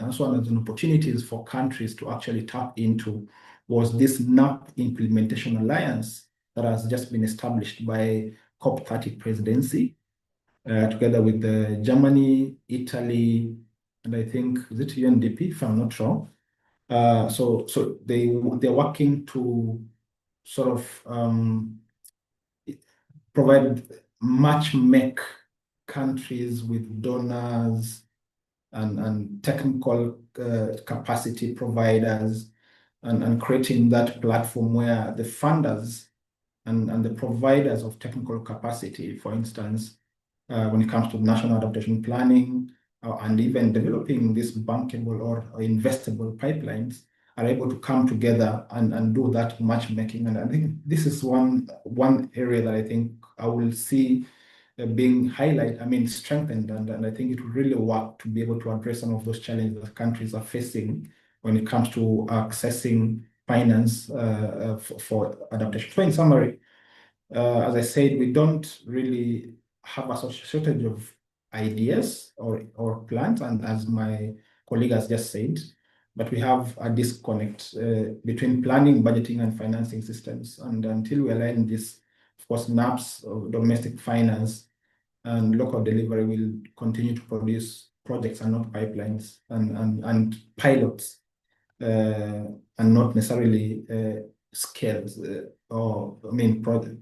also as an opportunities for countries to actually tap into was this NAP Implementation Alliance that has just been established by COP30 presidency, together with Germany, Italy, and I think, is it UNDP, if I'm not wrong. So they're working to sort of make countries with donors and technical capacity providers, and creating that platform where the funders and the providers of technical capacity, for instance, when it comes to national adaptation planning, and even developing these bankable or investable pipelines, are able to come together and do that matchmaking. And I think this is one area that I think I will see being strengthened, and I think it will really work to be able to address some of those challenges that countries are facing when it comes to accessing finance for adaptation. So in summary, as I said, we don't really have a shortage of ideas or plans, and as my colleague has just said, but we have a disconnect between planning, budgeting, and financing systems. And until we align this, of course, NAPs, domestic finance, and local delivery will continue to produce projects and not pipelines, and pilots, and not necessarily scales, project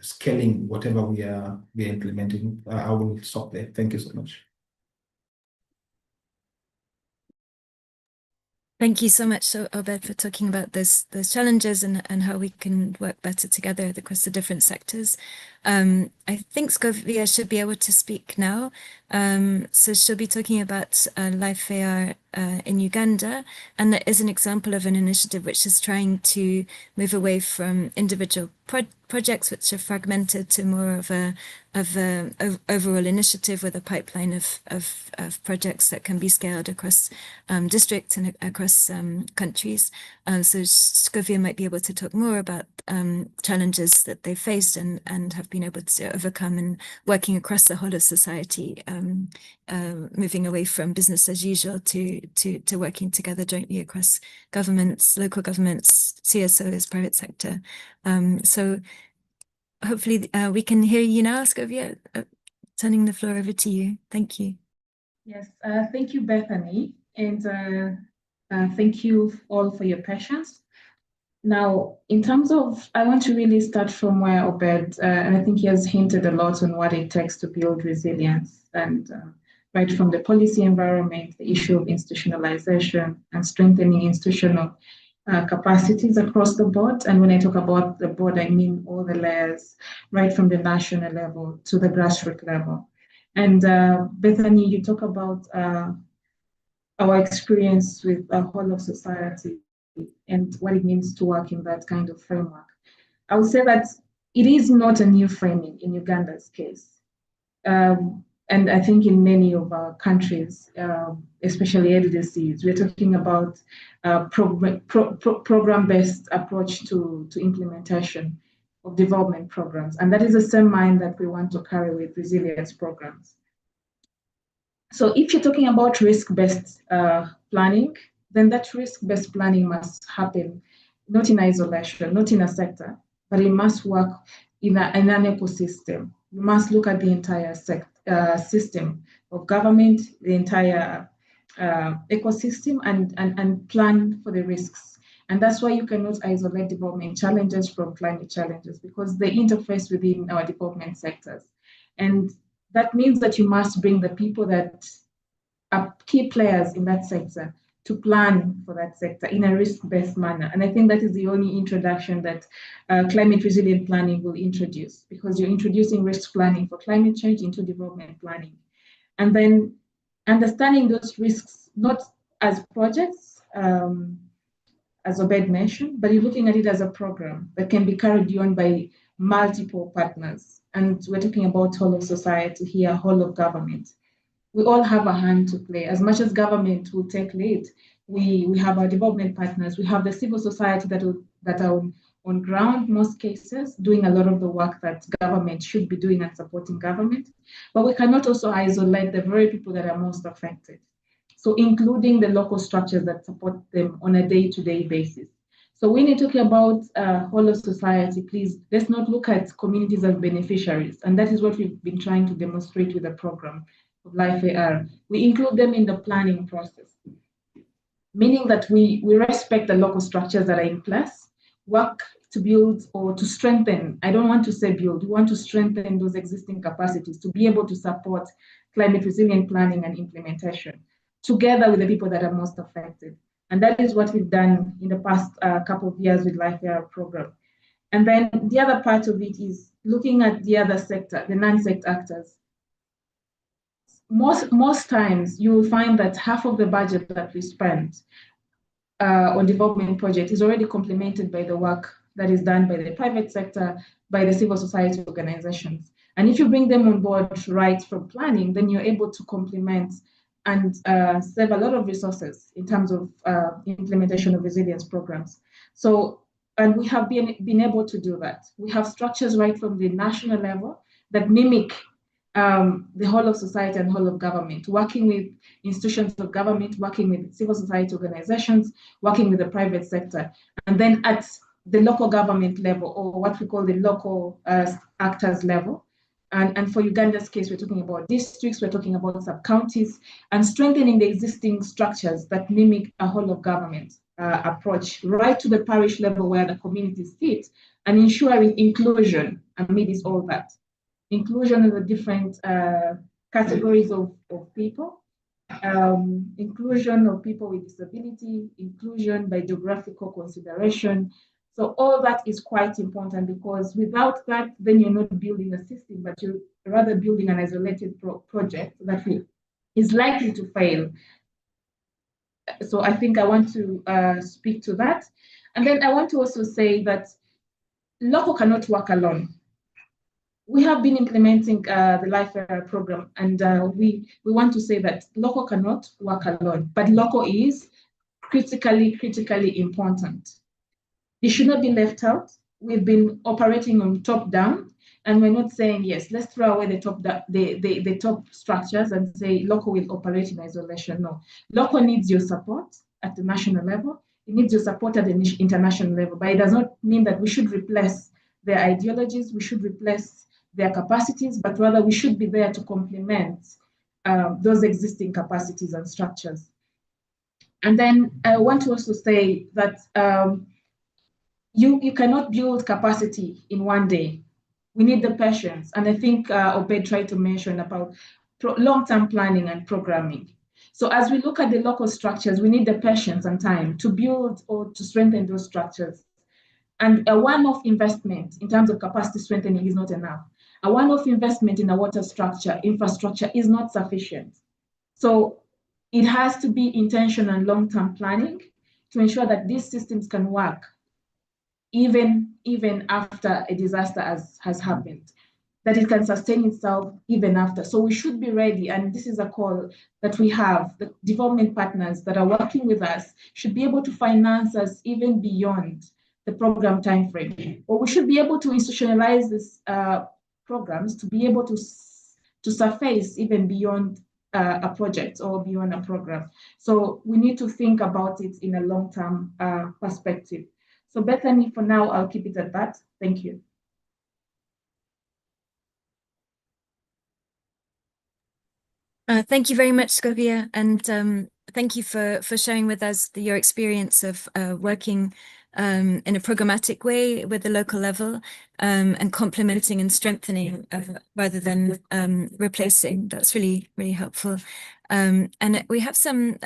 scaling whatever we are implementing. I will stop there. Thank you so much. Thank you so much, Obed, for talking about those challenges and how we can work better together across the different sectors. I think Scovia should be able to speak now. So she'll be talking about Life AR in Uganda, and that is an example of an initiative which is trying to move away from individual projects which are fragmented to more of a overall initiative with a pipeline of projects that can be scaled across districts and across countries. So Scovia might be able to talk more about challenges that they faced and have been able to overcome, and working across the whole of society, moving away from business as usual to working together jointly across governments, local governments, CSOs, private sector. So hopefully we can hear you now, Scovia. Turning the floor over to you. Thank you. Yes, thank you, Bethany, and thank you all for your patience. Now, in terms of, I want to really start from where Obed, and I think he has hinted a lot on what it takes to build resilience, and right from the policy environment, the issue of institutionalization and strengthening institutional capacities across the board. And when I talk about the board, I mean all the layers, right from the national level to the grassroots level. And Bethany, you talk about our experience with the whole of society and what it means to work in that kind of framework. I would say that it is not a new framing in Uganda's case. And I think in many of our countries, especially LDCs, we're talking about program-based approach to implementation of development programs. And that is the same mind that we want to carry with resilience programs. So if you're talking about risk-based planning, then that risk-based planning must happen not in isolation, not in a sector, but it must work in an ecosystem. You must look at the entire system of government, the entire ecosystem, and plan for the risks And that's why you cannot isolate development challenges from climate challenges, because they interface within our development sectors. And that means that you must bring the people that are key players in that sector to plan for that sector in a risk-based manner. And I think that is the only introduction that climate resilient planning will introduce, because you're introducing risk planning for climate change into development planning. And then understanding those risks, not as projects, as Obed mentioned, but you're looking at it as a program that can be carried on by multiple partners. And we're talking about whole of society here, whole of government. We all have a hand to play. As much as government will take lead, we have our development partners, we have the civil society that are on ground, most cases, doing a lot of the work that government should be doing and supporting government. But we cannot also isolate the very people that are most affected. So including the local structures that support them on a day-to-day basis. So when you're talking about whole of society, please, let's not look at communities as beneficiaries. And that is what we've been trying to demonstrate with the program of Life AR. We include them in the planning process, meaning that we respect the local structures that are in place, work to build or to strengthen. I don't want to say build, we want to strengthen those existing capacities to be able to support climate resilient planning and implementation together with the people that are most affected. And that is what we've done in the past couple of years with Life AR program. And then the other part of it is looking at the other sector, the non-sector actors. Most times you will find that half of the budget that we spend on development project is already complemented by the work that is done by the private sector, by the civil society organizations. And if you bring them on board right from planning, then you're able to complement and save a lot of resources in terms of implementation of resilience programs. So, and we have been able to do that. We have structures right from the national level that mimic the whole of society and whole of government, working with institutions of government, working with civil society organizations, working with the private sector. And then at the local government level, or what we call the local actors level. And for Uganda's case, we're talking about districts, we're talking about sub-counties, and strengthening the existing structures that mimic a whole of government approach, right to the parish level where the communities sit, and ensuring inclusion amidst all that. Inclusion of the different categories of people, inclusion of people with disability, inclusion by geographical consideration. So all that is quite important, because without that, then you're not building a system, but you're rather building an isolated project that is likely to fail. So I think I want to speak to that. And then I want to also say that local cannot work alone. We have been implementing the Life AR program, and we want to say that local cannot work alone, but local is critically important. They should not be left out. We've been operating on top down, and we're not saying, yes, let's throw away the top structures and say local will operate in isolation. No, local needs your support at the national level. It needs your support at the international level, but it does not mean that we should replace their ideologies, we should replace their capacities, but rather we should be there to complement those existing capacities and structures. And then I want to also say that you cannot build capacity in one day. We need the patience. And I think Obed tried to mention about long-term planning and programming. So as we look at the local structures, we need the patience and time to build or to strengthen those structures. And a one-off investment in terms of capacity strengthening is not enough. A one-off investment in a water structure, infrastructure is not sufficient. So it has to be intentional and long-term planning to ensure that these systems can work even after a disaster has happened, that it can sustain itself even after. So we should be ready, and this is a call that we have. The development partners that are working with us should be able to finance us even beyond the program timeframe, or we should be able to institutionalize these programs to be able to surface even beyond a project or beyond a program. So we need to think about it in a long-term perspective. So Bethany, for now, I'll keep it at that. Thank you. Thank you very much, Scovia. And thank you for sharing with us your experience of working in a programmatic way with the local level and complementing and strengthening rather than replacing. That's really, really helpful. And we have some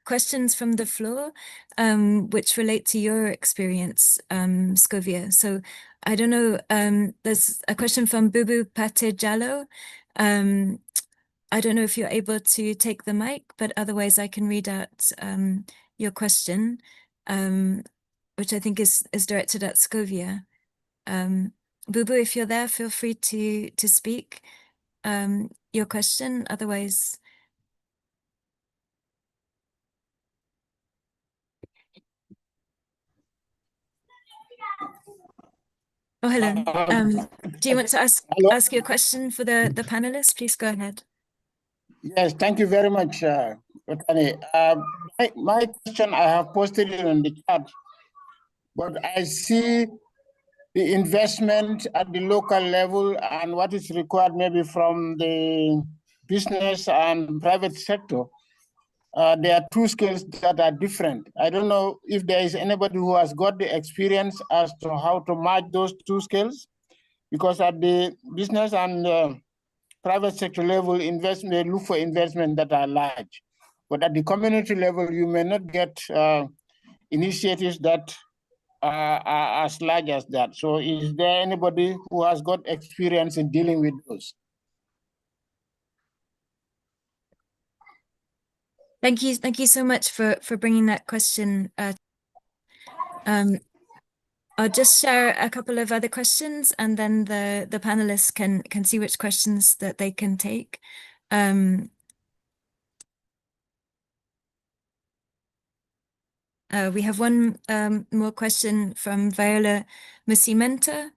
questions from the floor which relate to your experience, Scovia. So I don't know, there's a question from Bubu Pate Jallo. I don't know if you're able to take the mic, but otherwise I can read out your question, which I think is directed at Scovia. Bubu, if you're there, feel free to speak your question. Otherwise, oh, hello. Do you want to ask your question for the panelists? Please go ahead. Yes, thank you very much, Otani. My question, I have posted it in the chat, but I see the investment at the local level and what is required maybe from the business and private sector. There are two skills that are different. I don't know if there is anybody who has got the experience as to how to match those two skills, because at the business and private sector level, investment, look for investment that are large. But at the community level, you may not get initiatives that are as large as that. So is there anybody who has got experience in dealing with those? Thank you so much for bringing that question. I'll just share a couple of other questions, and then the panelists can see which questions that they can take. We have one more question from Viola Musimenta.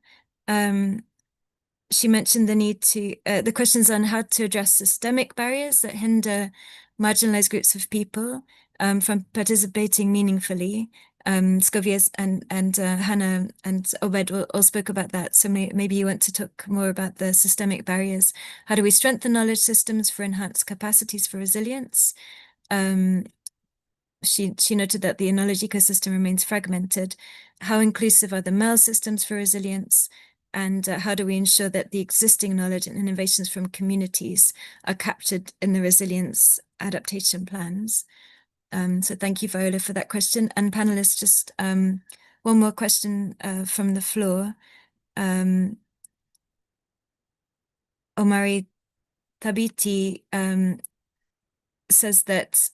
She mentioned the need to, the questions on how to address systemic barriers that hinder marginalized groups of people from participating meaningfully. Scovia and Hannah and Obed all spoke about that. So maybe you want to talk more about the systemic barriers. How do we strengthen knowledge systems for enhanced capacities for resilience? She noted that the knowledge ecosystem remains fragmented. How inclusive are the MEL systems for resilience? And how do we ensure that the existing knowledge and innovations from communities are captured in the resilience adaptation plans? So thank you, Viola, for that question. And panelists, just one more question from the floor. Omari Thabiti says that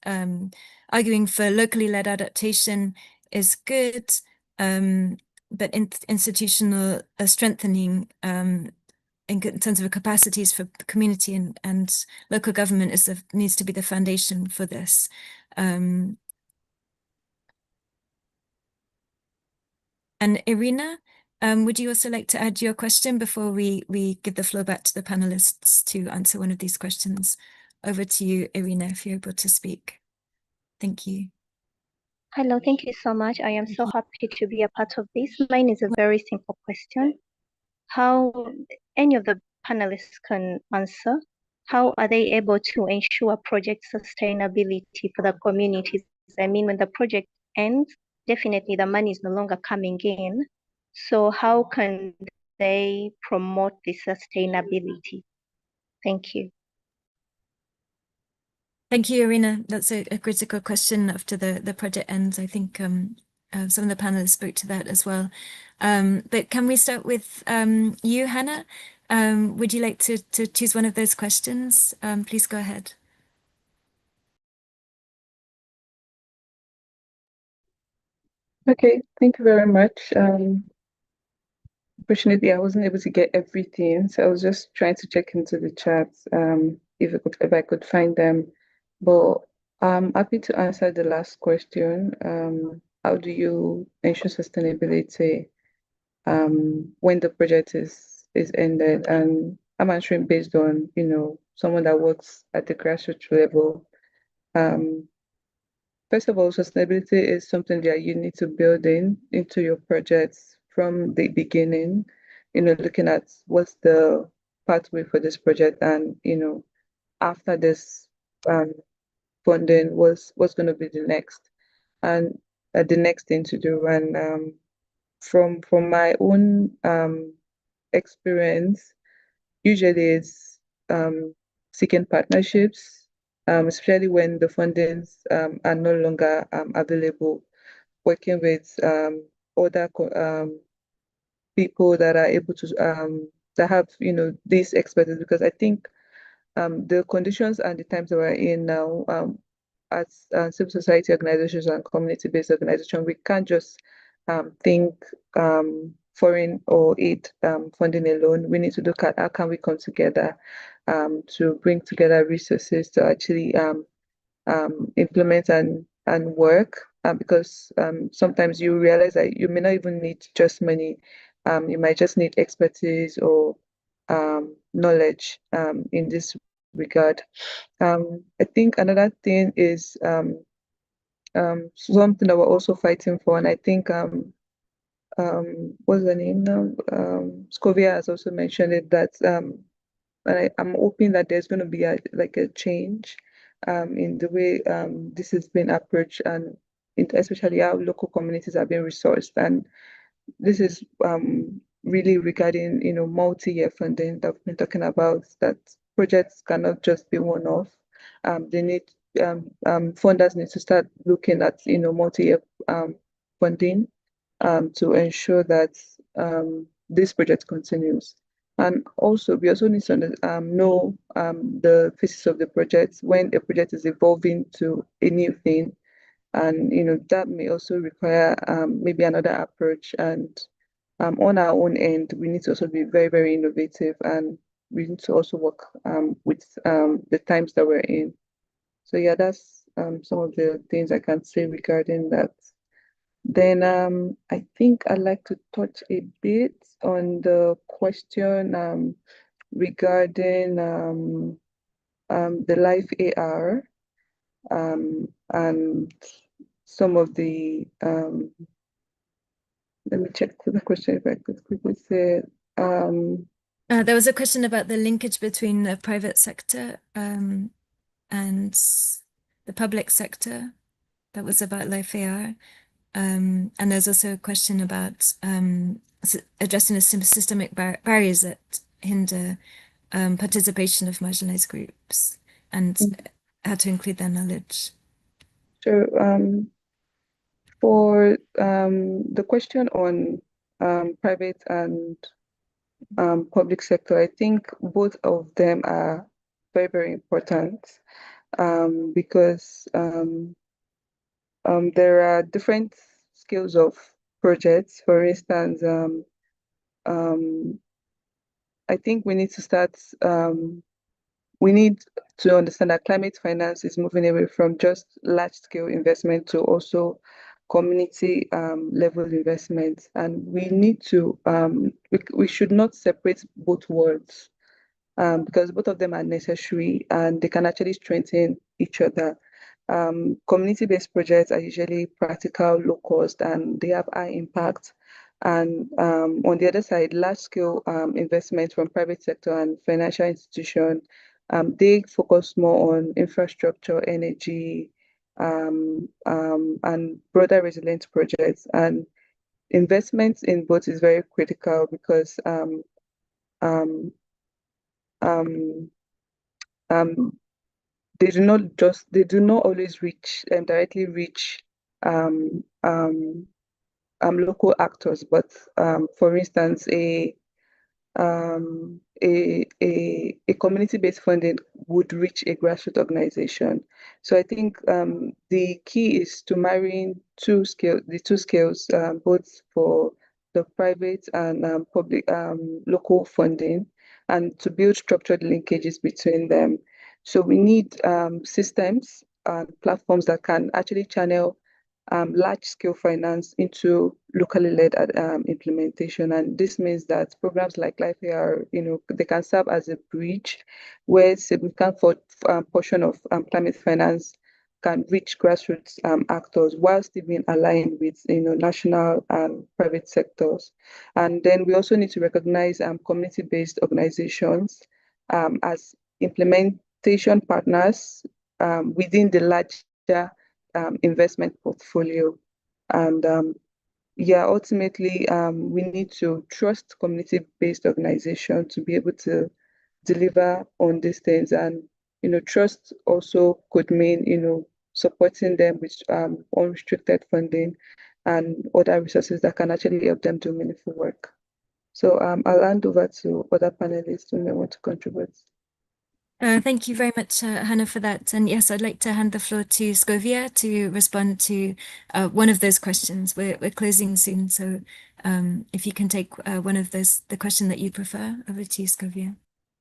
arguing for locally led adaptation is good, but institutional strengthening in terms of capacities for the community and local government needs to be the foundation for this. And Irina, would you also like to add your question before we give the floor back to the panelists to answer one of these questions? Over to you, Irina, if you're able to speak. Thank you. Hello, thank you so much. I am so happy to be a part of this. Mine is a very simple question. How any of the panelists can answer, how are they able to ensure project sustainability for the communities? I mean, when the project ends, definitely the money is no longer coming in. So how can they promote the sustainability? Thank you. Thank you, Irina. That's a critical question after the project ends. I think some of the panelists spoke to that as well. But can we start with you, Hannah? Would you like to choose one of those questions? Please go ahead. Okay, thank you very much. Unfortunately, I wasn't able to get everything, so I was just trying to check into the chat if I could find them. But I'm happy to answer the last question. How do you ensure sustainability when the project is ended? And I'm answering based on, you know, someone that works at the grassroots level. First of all, sustainability is something that you need to build into your projects from the beginning, you know, looking at what's the pathway for this project, and, you know, after this funding was going to be the next thing to do. And from my own experience, usually it's seeking partnerships, especially when the fundings are no longer available, working with other people that are able to that have this expertise, because I think the conditions and the times that we're in now, as civil society organizations and community-based organizations, we can't just think foreign or aid funding alone. We need to look at how can we come together to bring together resources to actually implement and work, because sometimes you realize that you may not even need just money. You might just need expertise or knowledge in this regard. I think another thing is something that we're also fighting for, and I think what's the name now? Scovia has also mentioned it, that and I'm hoping that there's going to be a change in the way this has been approached, and especially how local communities are being resourced. And this is really regarding multi-year funding that we've been talking about, that projects cannot just be one-off. They need funders need to start looking at multi-year funding to ensure that this project continues. And also, we also need to know the phases of the project, when a project is evolving to a new thing. And that may also require maybe another approach. And on our own end, we need to also be very, very innovative, and we need to also work with the times that we're in. So yeah, that's some of the things I can say regarding that. Then I think I'd like to touch a bit on the question regarding the Life AR and some of the let me check the question if I could quickly say. There was a question about the linkage between the private sector and the public sector. That was about Life AR. And there's also a question about addressing the systemic barriers that hinder participation of marginalized groups, and how to include their knowledge. So for the question on private and public sector, I think both of them are very, very important because there are different scales of projects. For instance, I think we need to start, we need to understand that climate finance is moving away from just large scale investment to also community level investment. And we need to, we should not separate both worlds because both of them are necessary and they can actually strengthen each other. Community-based projects are usually practical, low cost, and they have high impact. And on the other side, large-scale investment from private sector and financial institutions, they focus more on infrastructure, energy, and broader resilience projects. And investments in both is very critical because they do not always reach directly reach local actors, but for instance, a community-based funding would reach a grassroots organization. So I think the key is to marrying the two scales, both for the private and public local funding, and to build structured linkages between them. So we need systems and platforms that can actually channel large-scale finance into locally led implementation. And this means that programs like Life AR, they can serve as a bridge where a significant portion of climate finance can reach grassroots actors while still being aligned with national and private sectors. And then we also need to recognize community-based organizations as implementation partners within the larger investment portfolio. And yeah, ultimately, we need to trust community-based organization to be able to deliver on these things. And, trust also could mean, supporting them with unrestricted funding and other resources that can actually help them do meaningful work. So I'll hand over to other panelists who may want to contribute. Thank you very much, Hannah, for that. And yes, I'd like to hand the floor to Scovia to respond to one of those questions. We're closing soon, so if you can take one of those, the question that you prefer, over to you, Scovia.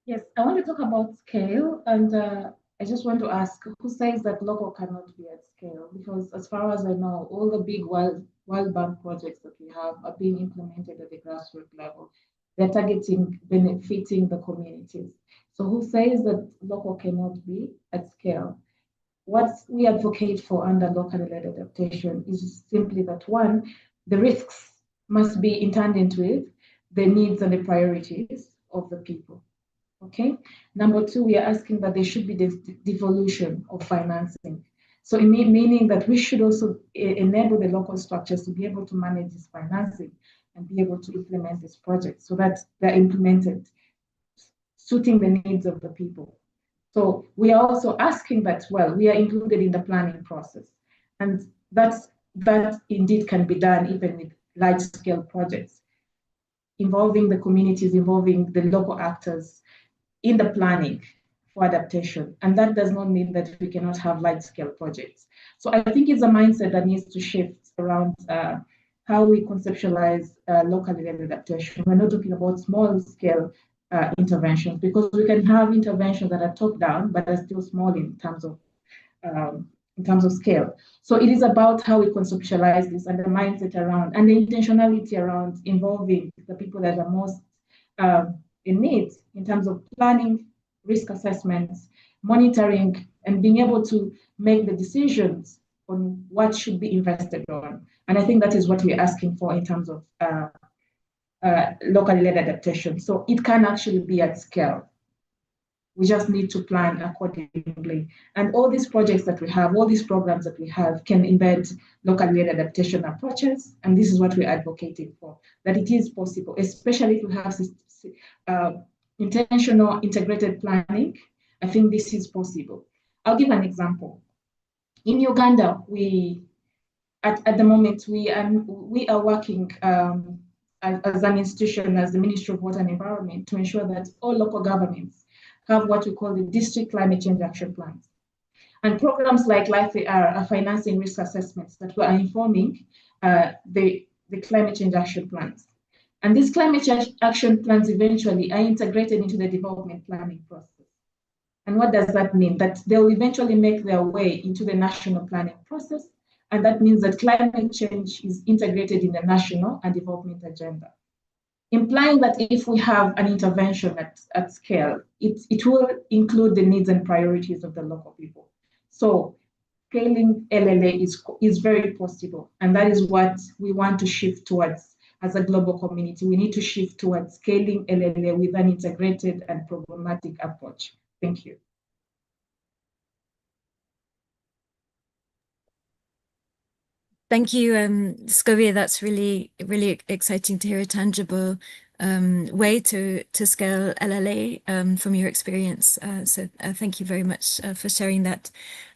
Yes, I want to talk about scale, and I just want to ask, who says that local cannot be at scale? Because as far as I know, all the big World Bank projects that we have are being implemented at the grassroots level. They're targeting benefiting the communities. So who says that local cannot be at scale? What we advocate for under locally led adaptation is simply that, one, the risks must be in tandem with the needs and the priorities of the people. Okay. Number two, we are asking that there should be devolution of financing. So meaning that we should also enable the local structures to be able to manage this financing and be able to implement this project so that they're implemented suiting the needs of the people. So we are also asking that, well, we are included in the planning process. And that indeed can be done even with large-scale projects, involving the communities, involving the local actors in the planning for adaptation. And that does not mean that we cannot have large-scale projects. So I think it's a mindset that needs to shift around how we conceptualize locally led adaptation. We're not talking about small-scale interventions, because we can have interventions that are top-down but are still small in terms of scale. So it is about how we conceptualize this and the mindset around and the intentionality around involving the people that are most in need in terms of planning, risk assessments, monitoring, and being able to make the decisions on what should be invested on. And I think that is what we're asking for in terms of locally led adaptation. So it can actually be at scale. We just need to plan accordingly. And all these projects that we have, all these programs that we have can embed locally led adaptation approaches. And this is what we're advocating for, that it is possible, especially if we have intentional integrated planning. I think this is possible. I'll give an example. In Uganda, at the moment, we are working as an institution, as the Ministry of Water and Environment, to ensure that all local governments have what we call the district climate change action plans. And programs like LifeAR are financing risk assessments that are informing the climate change action plans. And these climate change action plans eventually are integrated into the development planning process. And what does that mean? That they'll eventually make their way into the national planning process. And that means that climate change is integrated in the national and development agenda, implying that if we have an intervention at scale, it will include the needs and priorities of the local people. So scaling LLA is very possible. And that is what we want to shift towards as a global community. We need to shift towards scaling LLA with an integrated and programmatic approach. Thank you. Thank you, Scovia. That's really, really exciting to hear a tangible way to scale LLA from your experience. So thank you very much for sharing that.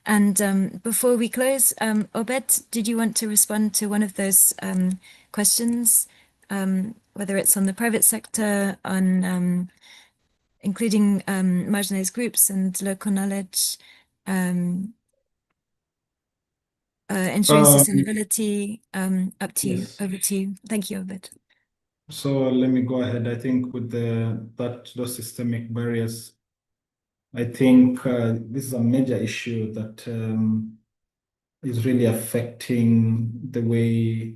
And before we close, Obed, did you want to respond to one of those questions, whether it's on the private sector, on including marginalized groups and local knowledge, ensuring sustainability? Up to you, over to you. Thank you, Obed. So let me go ahead. I think with those systemic barriers, I think this is a major issue that is really affecting the way,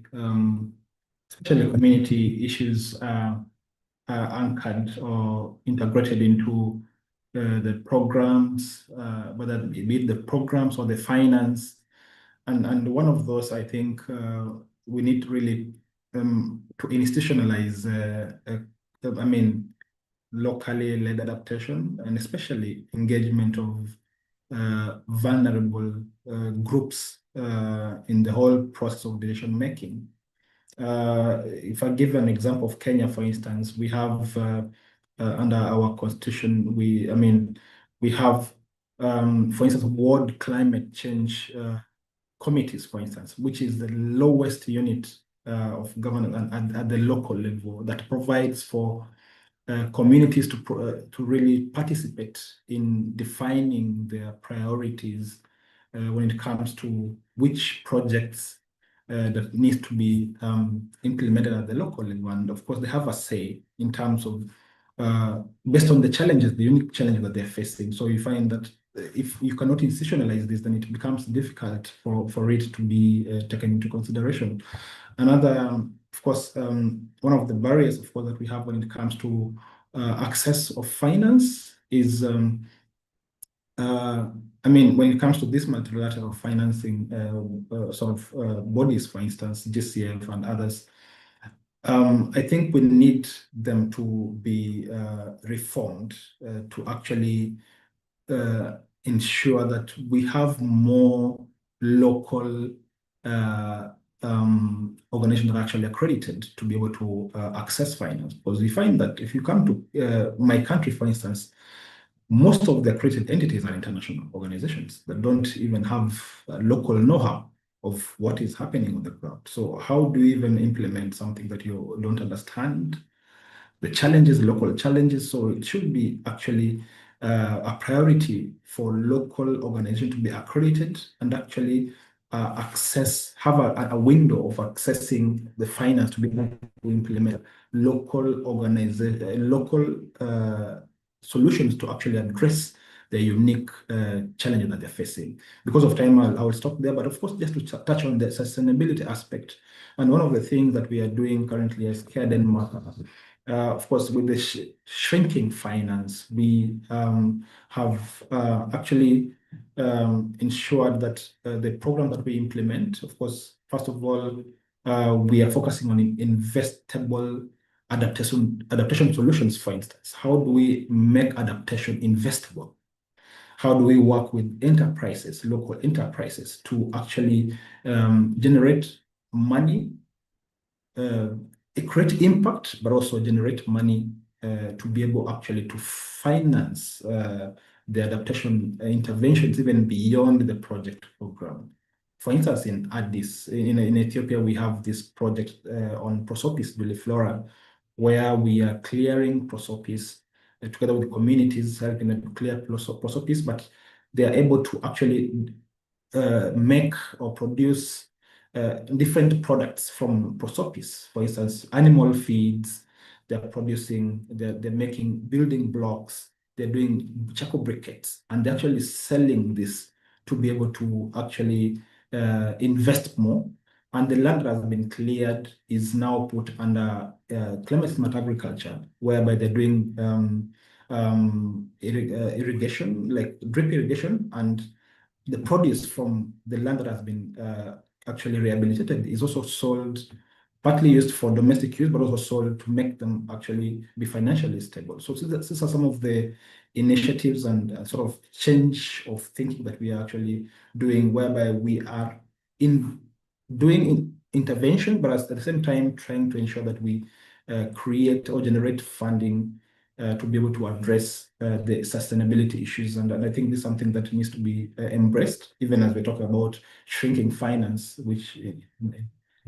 especially community issues are anchored or integrated into the programs, whether it be the programs or the finance. And one of those, I think, we need really to institutionalize, locally led adaptation, and especially engagement of vulnerable groups in the whole process of decision making. If I give an example of Kenya, for instance, we have under our constitution, we have, for instance, World Climate Change committees, for instance, which is the lowest unit of governance at the local level that provides for communities to really participate in defining their priorities when it comes to which projects that needs to be implemented at the local level. And of course, they have a say in terms of based on the challenges, the unique challenges that they're facing. So you find that if you cannot institutionalize this, then it becomes difficult for it to be taken into consideration. Another, of course, one of the barriers, of course, that we have when it comes to access of finance is, when it comes to this multilateral financing bodies, for instance, GCF and others, I think we need them to be reformed to actually ensure that we have more local organizations that are actually accredited to be able to access finance. Because we find that if you come to my country, for instance, most of the accredited entities are international organizations that don't even have local know-how of what is happening on the ground. So how do you even implement something that you don't understand? The challenges, local challenges. So it should be actually a priority for local organizations to be accredited and actually have a window of accessing the finance to be able to implement local solutions to actually address the unique challenges that they're facing. Because of time, I will stop there. But of course, just to touch on the sustainability aspect, and one of the things that we are doing currently as Care Denmark, of course, with the shrinking finance, we have actually ensured that the program that we implement, of course, first of all, we are focusing on investable adaptation solutions, for instance. How do we make adaptation investable? How do we work with enterprises, local enterprises, to actually generate money, create impact, but also generate money to be able actually to finance the adaptation interventions even beyond the project program. For instance, in Addis, in Ethiopia, we have this project on Prosopis Viliflora, where we are clearing Prosopis together with the communities, helping them to clear Prosopis, but they are able to actually make or produce different products from Prosopis. For instance, animal feeds, they're making building blocks, they're doing charcoal briquettes, and they're actually selling this to be able to actually invest more. And the land that has been cleared is now put under climate smart agriculture, whereby they're doing irrigation, like drip irrigation, and the produce from the land that has been actually rehabilitated is also sold, partly used for domestic use, but also sold to make them actually be financially stable. So these are some of the initiatives and sort of change of thinking that we are actually doing, whereby we are doing intervention, but at the same time trying to ensure that we create or generate funding to be able to address the sustainability issues. And I think this is something that needs to be embraced, even as we talk about shrinking finance, which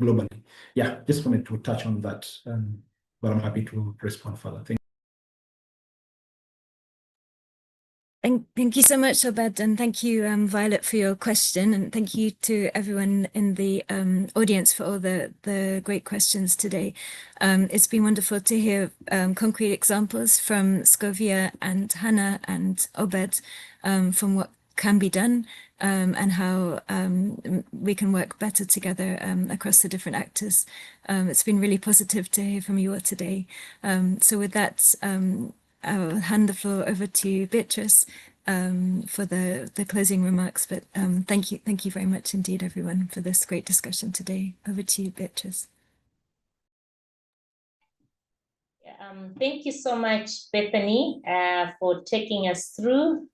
globally. Yeah, just wanted to touch on that, but I'm happy to respond further. Thank you so much, Obed, and thank you, Violet, for your question, and thank you to everyone in the audience for all the great questions today. It's been wonderful to hear concrete examples from Scovia and Hannah and Obed from what can be done and how we can work better together across the different actors. It's been really positive to hear from you all today. So with that, I'll hand the floor over to Beatrice for the closing remarks. But thank you very much indeed, everyone, for this great discussion today. Over to you, Beatrice. Thank you so much, Bethany, for taking us through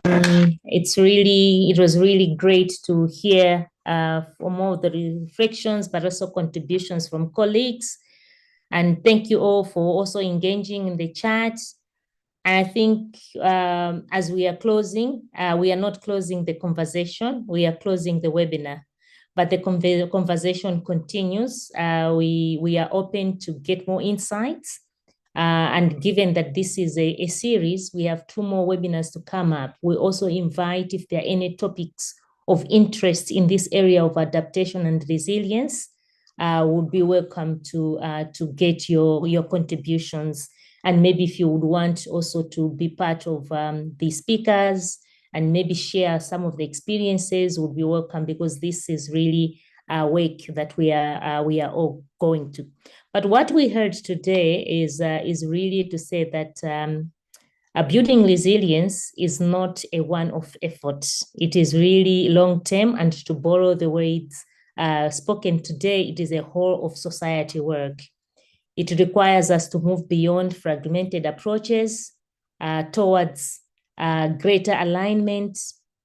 It was really great to hear from all the reflections, but also contributions from colleagues. And thank you all for also engaging in the chat. And I think as we are closing, we are not closing the conversation, we are closing the webinar, but the conversation continues. We are open to get more insights. And given that this is a series, we have 2 more webinars to come up. We also invite, if there are any topics of interest in this area of adaptation and resilience, would be welcome to get your contributions. And maybe if you would want also to be part of the speakers and maybe share some of the experiences, would be welcome, because this is really a work that we are all going to. But what we heard today is really to say that building resilience is not a one-off effort. It is really long-term, and to borrow the words spoken today, it is a whole of society work. It requires us to move beyond fragmented approaches towards greater alignment,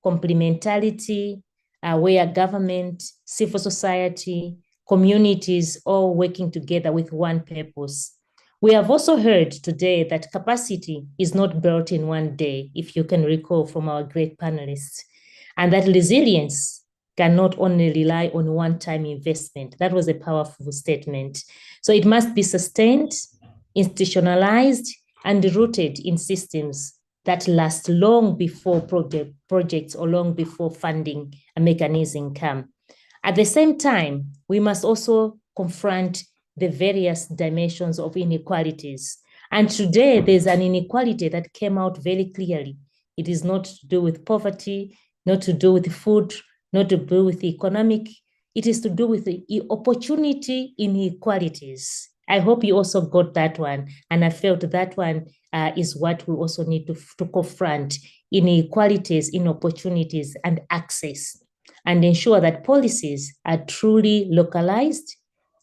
complementarity, where government, civil society, communities all working together with one purpose. We have also heard today that capacity is not built in one day, if you can recall from our great panelists, and that resilience cannot only rely on one-time investment. That was a powerful statement. So it must be sustained, institutionalized, and rooted in systems that last long before projects or long before funding a mechanism come. At the same time, we must also confront the various dimensions of inequalities. And today, there's an inequality that came out very clearly. It is not to do with poverty, not to do with food, not to do with economic. It is to do with the opportunity inequalities. I hope you also got that one. And I felt that one is what we also need to confront: inequalities in opportunities and access, and ensure that policies are truly localized,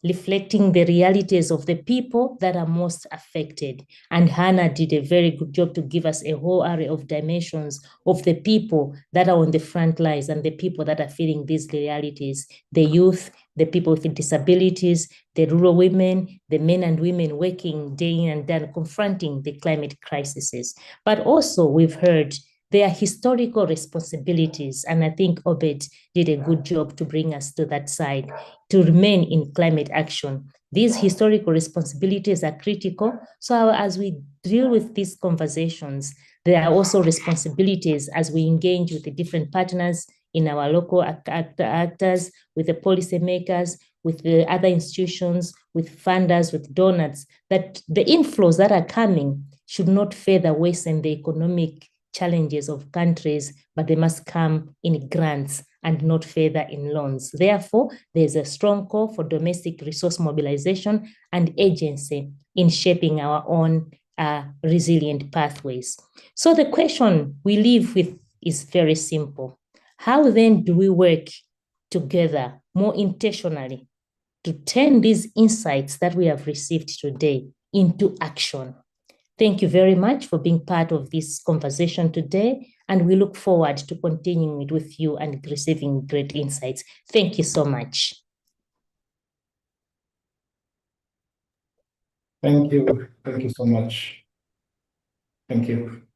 reflecting the realities of the people that are most affected. And Hannah did a very good job to give us a whole array of dimensions of the people that are on the front lines and the people that are feeling these realities: the youth, the people with disabilities, the rural women, the men and women working day in and day out, confronting the climate crises. But also we've heard their historical responsibilities, and I think Obed did a good job to bring us to that side, to remain in climate action. These historical responsibilities are critical. So as we deal with these conversations, there are also responsibilities as we engage with the different partners in our local actors, with the policymakers, with the other institutions, with funders, with donors, that the inflows that are coming should not further worsen the economic challenges of countries, but they must come in grants and not further in loans. Therefore, there's a strong call for domestic resource mobilization and agency in shaping our own resilient pathways. So the question we leave with is very simple. How then do we work together more intentionally to turn these insights that we have received today into action? Thank you very much for being part of this conversation today, and we look forward to continuing it with you and receiving great insights. Thank you so much. Thank you. Thank you so much. Thank you.